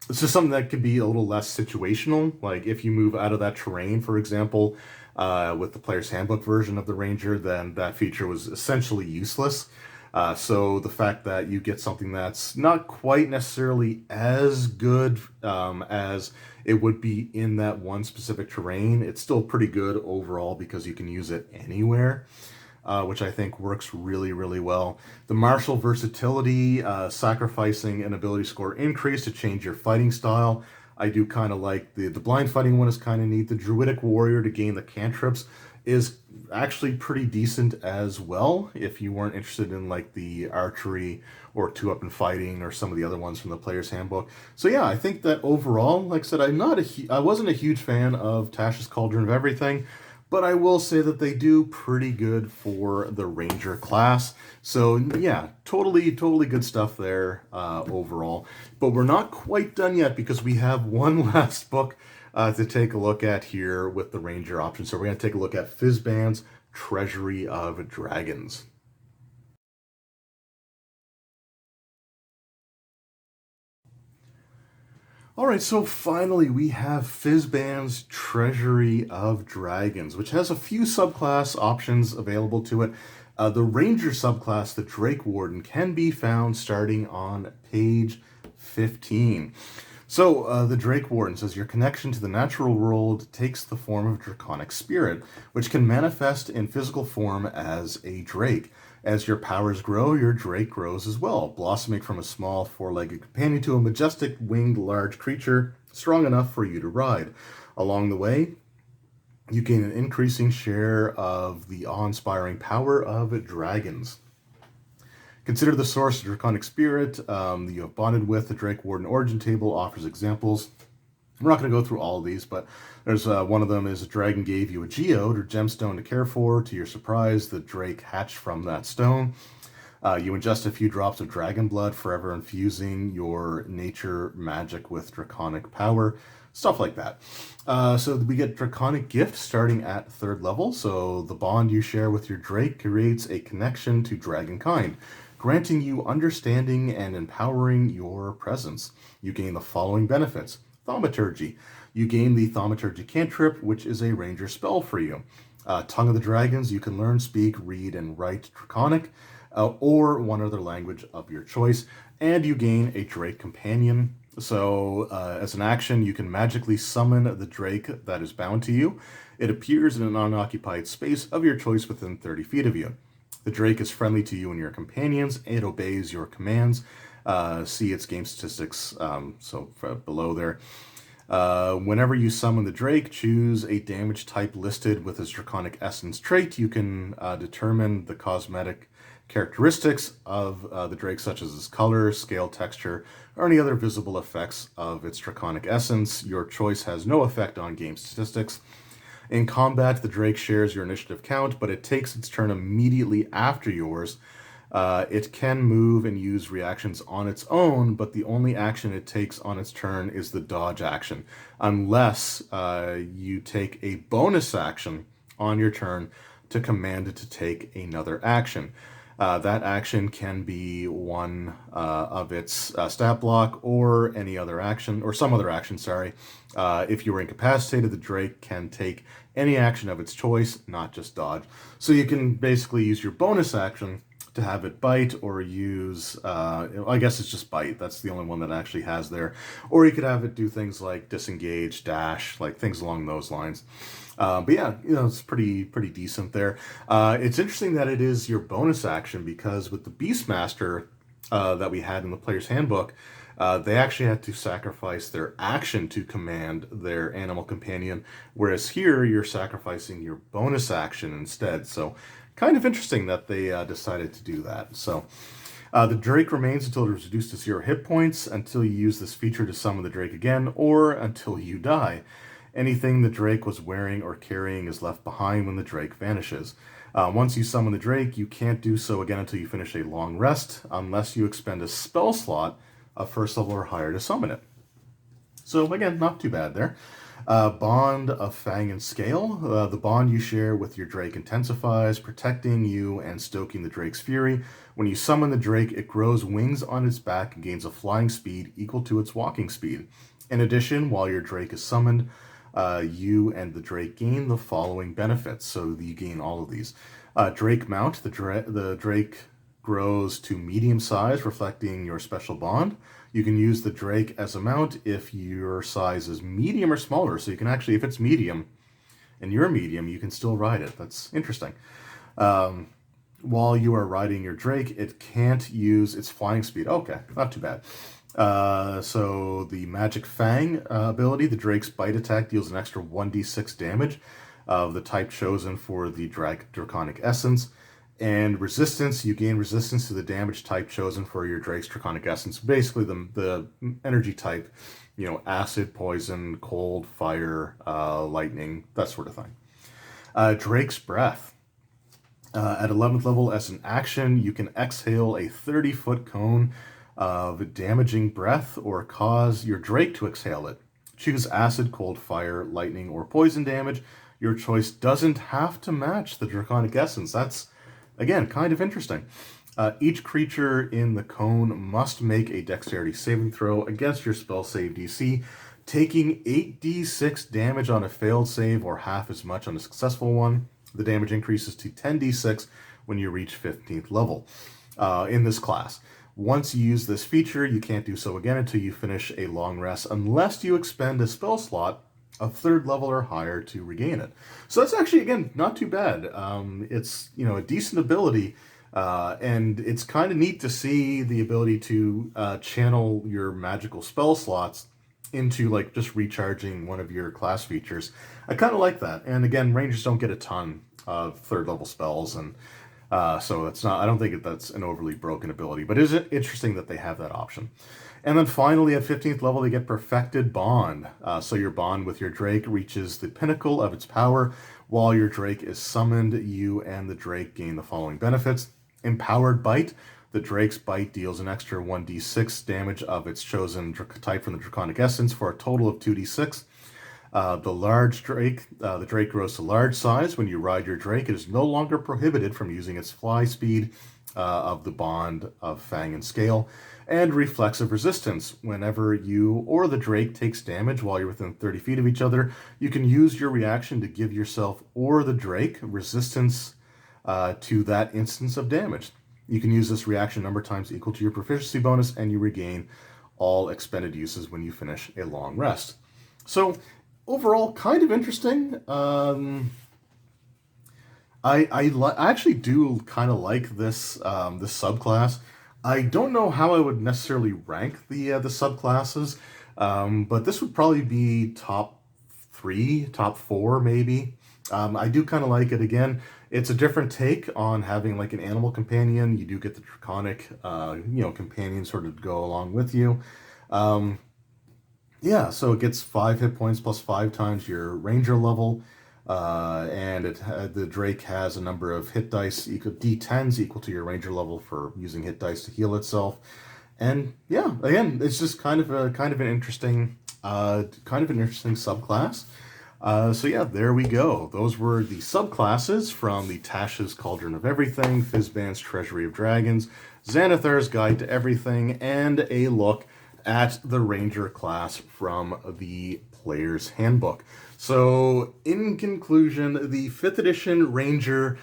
S1: It's just something that could be a little less situational. Like if you move out of that terrain, for example, with the player's handbook version of the Ranger, then that feature was essentially useless. So the fact that you get something that's not quite necessarily as good as it would be in that one specific terrain, it's still pretty good overall because you can use it anywhere. Which I think works really, really well. The martial versatility, sacrificing an ability score increase to change your fighting style. I do kind of like the blind fighting one is kind of neat. The druidic warrior to gain the cantrips is actually pretty decent as well if you weren't interested in like the archery or 2-up and fighting or some of the other ones from the player's handbook. So yeah, I think that overall, like I said, I wasn't a huge fan of Tasha's Cauldron of Everything, but I will say that they do pretty good for the Ranger class. So yeah, totally good stuff there overall. But we're not quite done yet because we have one last book to take a look at here with the Ranger option. So we're going to take a look at Fizban's Treasury of Dragons. All right, so finally we have Fizban's Treasury of Dragons, which has a few subclass options available to it. The Ranger subclass, the Drake Warden, can be found starting on page 15. So the Drake Warden says your connection to the natural world takes the form of draconic spirit, which can manifest in physical form as a drake. As your powers grow, your drake grows as well, blossoming from a small four-legged companion to a majestic winged large creature strong enough for you to ride. Along the way, you gain an increasing share of the awe-inspiring power of dragons. Consider the source of draconic spirit that you have bonded with. The Drake Warden origin table offers examples. We're not going to go through all of these, but there's one of them is a dragon gave you a geode or gemstone to care for. To your surprise, the drake hatched from that stone. You ingest a few drops of dragon blood, forever infusing your nature magic with draconic power. Stuff like that. So we get draconic gift starting at 3rd level. So the bond you share with your drake creates a connection to dragonkind, granting you understanding and empowering your presence. You gain the following benefits. Thaumaturgy. You gain the Thaumaturgy cantrip, which is a ranger spell for you. Tongue of the Dragons. You can learn, speak, read, and write Draconic, or one other language of your choice. And you gain a Drake companion. So as an action, you can magically summon the Drake that is bound to you. It appears in an unoccupied space of your choice within 30 feet of you. The Drake is friendly to you and your companions. It obeys your commands. See its game statistics below there. Whenever you summon the Drake, choose a damage type listed with its Draconic Essence trait. You can determine the cosmetic characteristics of the Drake, such as its color, scale, texture, or any other visible effects of its Draconic Essence. Your choice has no effect on game statistics. In combat, the Drake shares your initiative count, but it takes its turn immediately after yours. It can move and use reactions on its own, but the only action it takes on its turn is the dodge action, unless you take a bonus action on your turn to command it to take another action. That action can be one of its stat block or any other action, or some other action, sorry. If you were incapacitated, the Drake can take any action of its choice, not just dodge. So you can basically use your bonus action to have it bite, or use, I guess it's just bite. That's the only one that actually has there. Or you could have it do things like disengage, dash, like things along those lines. But yeah, it's pretty decent there. It's interesting that it is your bonus action, because with the Beastmaster that we had in the player's handbook, they actually had to sacrifice their action to command their animal companion, whereas here you're sacrificing your bonus action instead. So kind of interesting that they decided to do that. So the Drake remains until it is reduced to 0 hit points, until you use this feature to summon the Drake again, or until you die. Anything the Drake was wearing or carrying is left behind when the Drake vanishes. Once you summon the Drake, you can't do so again until you finish a long rest, unless you expend a spell slot of first level or higher to summon it. So again, not too bad there. Bond of Fang and Scale. The bond you share with your Drake intensifies, protecting you and stoking the Drake's fury. When you summon the Drake, it grows wings on its back and gains a flying speed equal to its walking speed. In addition, while your Drake is summoned, you and the Drake gain the following benefits. So you gain all of these. Drake Mount. The Drake grows to medium size, reflecting your special bond. You can use the Drake as a mount if your size is medium or smaller. So you can actually, if it's medium and you're medium, you can still ride it. That's interesting. While you are riding your Drake, it can't use its flying speed. Okay, not too bad. So the Magic Fang ability, the Drake's bite attack deals an extra 1d6 damage of the type chosen for the Draconic Essence. And resistance, you gain resistance to the damage type chosen for your Drake's Draconic Essence. Basically, the energy type, acid, poison, cold, fire, lightning, that sort of thing. Drake's Breath. At 11th level, as an action, you can exhale a 30-foot cone of damaging breath or cause your Drake to exhale it. Choose acid, cold, fire, lightning, or poison damage. Your choice doesn't have to match the Draconic Essence. That's, again, kind of interesting. Each creature in the cone must make a dexterity saving throw against your spell save DC, taking 8d6 damage on a failed save or half as much on a successful one. The damage increases to 10d6 when you reach 15th level in this class. Once you use this feature, you can't do so again until you finish a long rest, unless you expend a spell slot of 3rd level or higher to regain it. So that's actually, again, not too bad. It's, a decent ability, and it's kind of neat to see the ability to channel your magical spell slots into, just recharging one of your class features. I kind of like that. And again, Rangers don't get a ton of 3rd level spells, and so it's not, I don't think that's an overly broken ability, but it is interesting that they have that option. And then finally, at 15th level, they get Perfected Bond. So your bond with your Drake reaches the pinnacle of its power. While your Drake is summoned, you and the Drake gain the following benefits. Empowered Bite. The Drake's bite deals an extra 1d6 damage of its chosen type from the Draconic Essence for a total of 2d6. The large Drake, the Drake grows to large size. When you ride your Drake, it is no longer prohibited from using its fly speed of the bond of Fang and Scale. And Reflexive Resistance. Whenever you or the Drake takes damage while you're within 30 feet of each other, you can use your reaction to give yourself or the Drake resistance to that instance of damage. You can use this reaction number times equal to your proficiency bonus, and you regain all expended uses when you finish a long rest. So overall, kind of interesting. I actually do kind of like this this subclass. I don't know how I would necessarily rank the subclasses, but this would probably be top 3, top 4 maybe. I do kind of like it. Again, it's a different take on having an animal companion. You do get the draconic, companion sort of go along with you. Yeah, so it gets 5 hit points plus 5 times your ranger level. And the Drake has a number of hit dice, D10s equal to your ranger level for using hit dice to heal itself. And yeah, again, it's just kind of an interesting subclass. So yeah, there we go. Those were the subclasses from the Tasha's Cauldron of Everything, Fizban's Treasury of Dragons, Xanathar's Guide to Everything, and a look at the Ranger class from the Player's Handbook. So, in conclusion, the 5th edition Ranger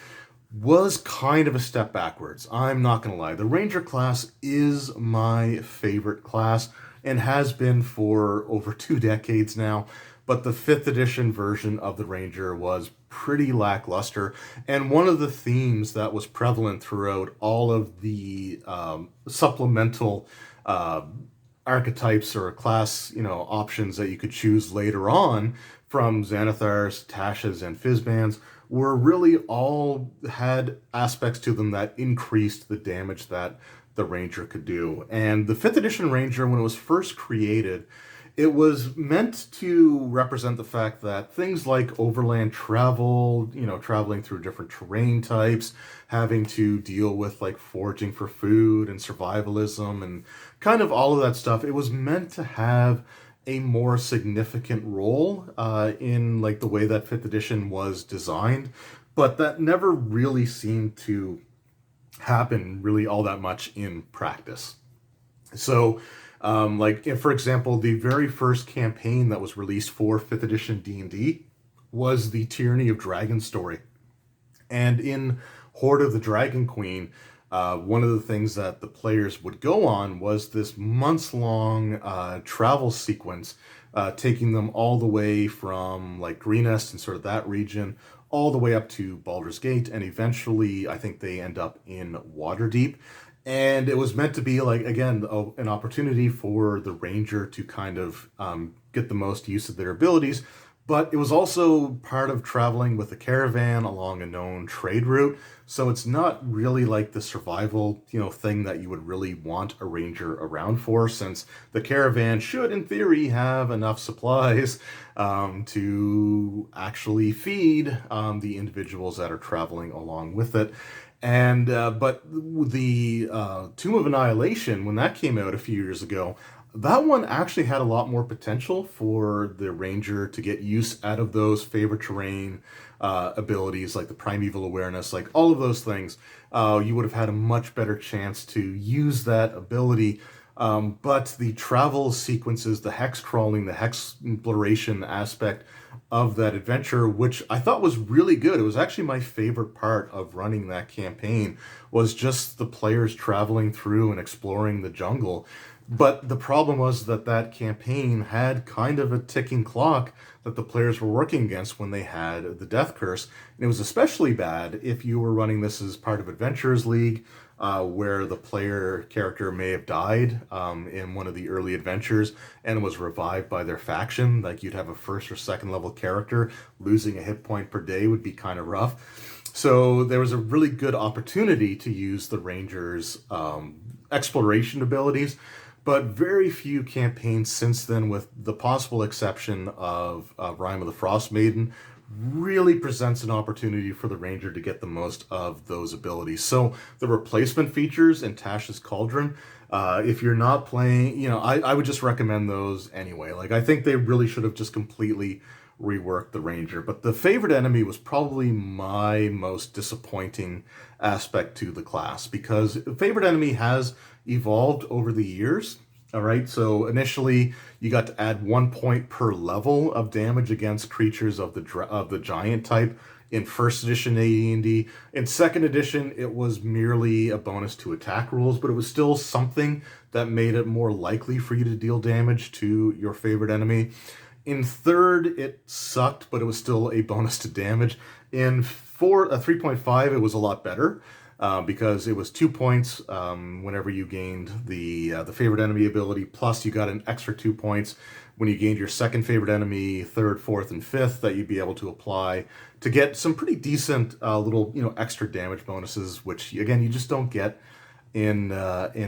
S1: was kind of a step backwards. I'm not going to lie. The Ranger class is my favorite class and has been for over 2 decades now. But the 5th edition version of the Ranger was pretty lackluster. And one of the themes that was prevalent throughout all of the supplemental archetypes or class, options that you could choose later on from Xanathar's, Tasha's, and Fizban's were really all had aspects to them that increased the damage that the Ranger could do. And the 5th edition Ranger, when it was first created, It was meant to represent the fact that things like overland travel, traveling through different terrain types, having to deal with like foraging for food and survivalism and kind of all of that stuff, it was meant to have a more significant role in like the way that fifth edition was designed, but that never really seemed to happen really all that much in practice. So, like if, for example, the very first campaign that was released for fifth edition D&D was the Tyranny of Dragon story, and in Horde of the Dragon Queen, one of the things that the players would go on was this months-long travel sequence, taking them all the way from like Greenest and sort of that region, all the way up to Baldur's Gate, and eventually I think they end up in Waterdeep. And it was meant to be like, again, an opportunity for the ranger to kind of get the most use of their abilities. But it was also part of traveling with a caravan along a known trade route. So it's not really like the survival, thing that you would really want a ranger around for, since the caravan should, in theory, have enough supplies to actually feed the individuals that are traveling along with it. And but the Tomb of Annihilation, when that came out a few years ago, that one actually had a lot more potential for the ranger to get use out of those favorite terrain abilities, like the primeval awareness, like all of those things. You would have had a much better chance to use that ability. But the travel sequences, the hex crawling, the hex exploration aspect of that adventure, which I thought was really good. It was actually my favorite part of running that campaign, was just the players traveling through and exploring the jungle. But the problem was that that campaign had kind of a ticking clock that the players were working against when they had the Death Curse. And it was especially bad if you were running this as part of Adventurers League, where the player character may have died in one of the early adventures and was revived by their faction. Like you'd have a first or second level character, losing a hit point per day would be kind of rough. So there was a really good opportunity to use the Rangers' exploration abilities, but very few campaigns since then, with the possible exception of Rime of the Frost Maiden, really presents an opportunity for the ranger to get the most of those abilities. So the replacement features in Tasha's Cauldron, if you're not playing, I would just recommend those anyway. Like, I think they really should have just completely reworked the ranger. But the favorite enemy was probably my most disappointing aspect to the class, because favorite enemy has evolved over the years. All right, so initially you got to add 1 point per level of damage against creatures of the giant type in first edition AD&D. In second edition, it was merely a bonus to attack rolls, but it was still something that made it more likely for you to deal damage to your favorite enemy. In third, it sucked, but it was still a bonus to damage. In 3.5, it was a lot better. Because it was 2 points whenever you gained the favorite enemy ability, plus you got an extra 2 points when you gained your second favorite enemy, third, fourth, and fifth, that you'd be able to apply to get some pretty decent little extra damage bonuses, which again you just don't get in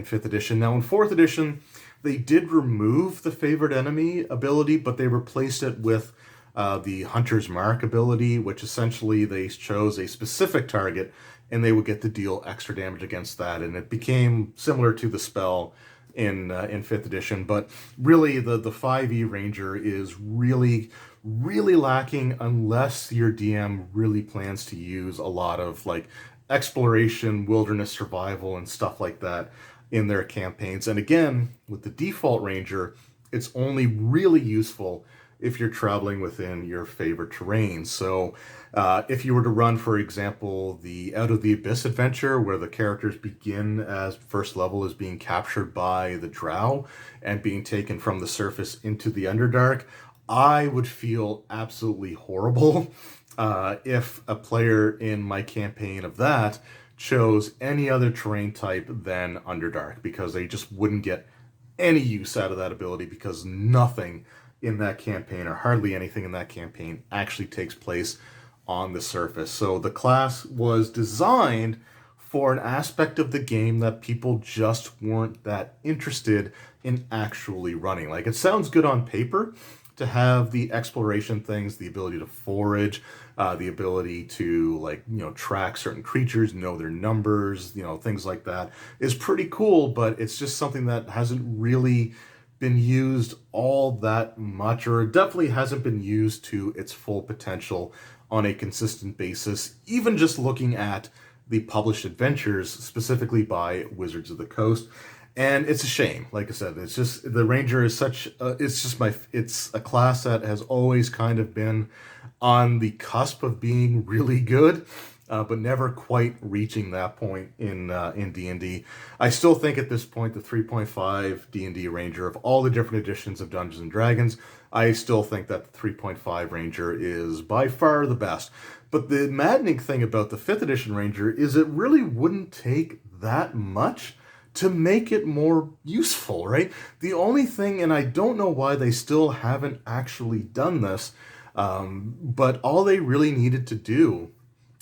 S1: fifth edition. Now in fourth edition, they did remove the favorite enemy ability, but they replaced it with the Hunter's Mark ability, which essentially they chose a specific target and they would get to deal extra damage against that. And it became similar to the spell in 5th edition. But really, the 5e Ranger is really, really lacking unless your DM really plans to use a lot of like exploration, wilderness survival, and stuff like that in their campaigns. And again, with the default Ranger, it's only really useful if you're traveling within your favorite terrain. So if you were to run, for example, the Out of the Abyss adventure, where the characters begin as first level as being captured by the Drow and being taken from the surface into the Underdark, I would feel absolutely horrible if a player in my campaign of that chose any other terrain type than Underdark, because they just wouldn't get any use out of that ability, because nothing in that campaign, or hardly anything in that campaign, actually takes place on the surface. So the class was designed for an aspect of the game that people just weren't that interested in actually running. Like, it sounds good on paper to have the exploration things, the ability to forage, the ability to, like, track certain creatures, know their numbers, things like that is pretty cool, but it's just something that hasn't really been used all that much, or it definitely hasn't been used to its full potential on a consistent basis, even just looking at the published adventures, specifically by Wizards of the Coast. And it's a shame. Like I said, it's just, the Ranger is such, it's a class that has always kind of been on the cusp of being really good, but never quite reaching that point in D&D. I still think at this point the 3.5 D&D Ranger, of all the different editions of Dungeons and Dragons, I still think that the 3.5 Ranger is by far the best. But the maddening thing about the 5th edition Ranger is it really wouldn't take that much to make it more useful, right? The only thing, and I don't know why they still haven't actually done this, but all they really needed to do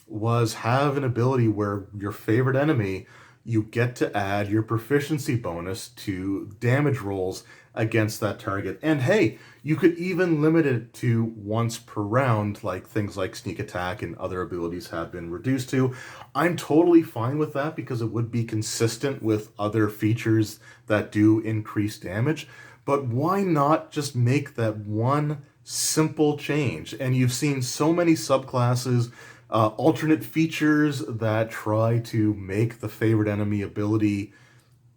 S1: was have an ability where your favorite enemy, you get to add your proficiency bonus to damage rolls against that target. And hey, you could even limit it to once per round, like things like sneak attack and other abilities have been reduced to. I'm totally fine with that because it would be consistent with other features that do increase damage. But why not just make that one simple change? And you've seen so many subclasses, alternate features that try to make the favorite enemy ability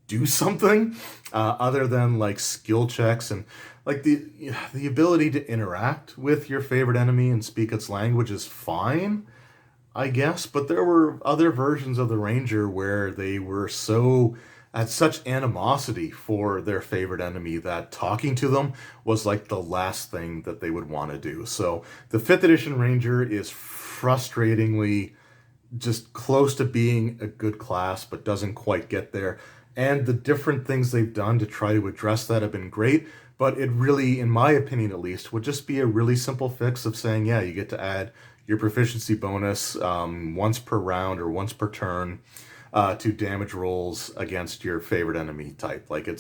S1: do something other than like skill checks, and like the ability to interact with your favorite enemy and speak its language is fine, I guess, but there were other versions of the Ranger where they were had such animosity for their favorite enemy that talking to them was like the last thing that they would want to do. So the 5th edition Ranger is frustratingly just close to being a good class, but doesn't quite get there. And the different things they've done to try to address that have been great, but it really, in my opinion at least, would just be a really simple fix of saying, yeah, you get to add your proficiency bonus once per round or once per turn to damage rolls against your favorite enemy type. Like, it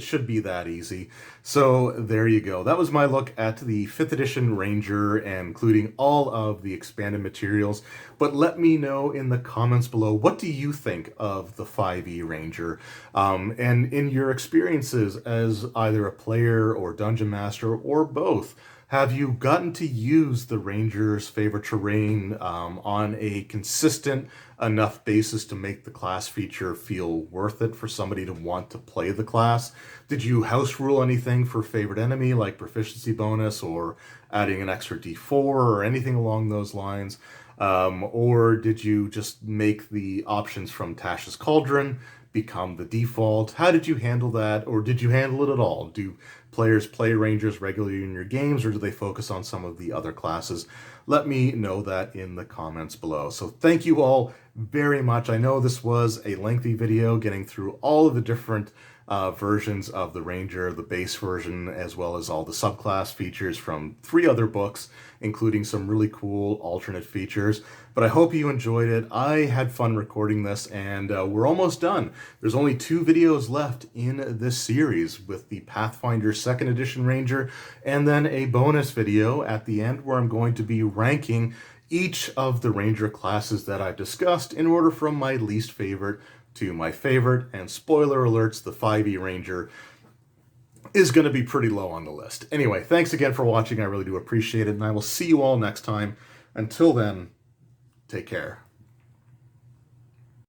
S1: should be that easy. So there you go. That was my look at the 5th edition Ranger, and including all of the expanded materials. But let me know in the comments below, what do you think of the 5e Ranger? And in your experiences as either a player or dungeon master or both, have you gotten to use the Ranger's favorite terrain on a consistent enough basis to make the class feature feel worth it for somebody to want to play the class? Did you house rule anything for favorite enemy, like proficiency bonus or adding an extra d4 or anything along those lines? Or did you just make the options from Tasha's Cauldron become the default? How did you handle that, or did you handle it at all? Do players play Rangers regularly in your games, or do they focus on some of the other classes? Let me know that in the comments below. So thank you all very much. I know this was a lengthy video getting through all of the different versions of the Ranger, the base version, as well as all the subclass features from 3 other books, including some really cool alternate features. But I hope you enjoyed it. I had fun recording this, and we're almost done. There's only 2 videos left in this series, with the Pathfinder 2nd edition Ranger, and then a bonus video at the end where I'm going to be ranking each of the Ranger classes that I've discussed in order from my least favorite to my favorite. And spoiler alerts, the 5e Ranger is going to be pretty low on the list. Anyway, thanks again for watching. I really do appreciate it, and I will see you all next time. Until then, take care.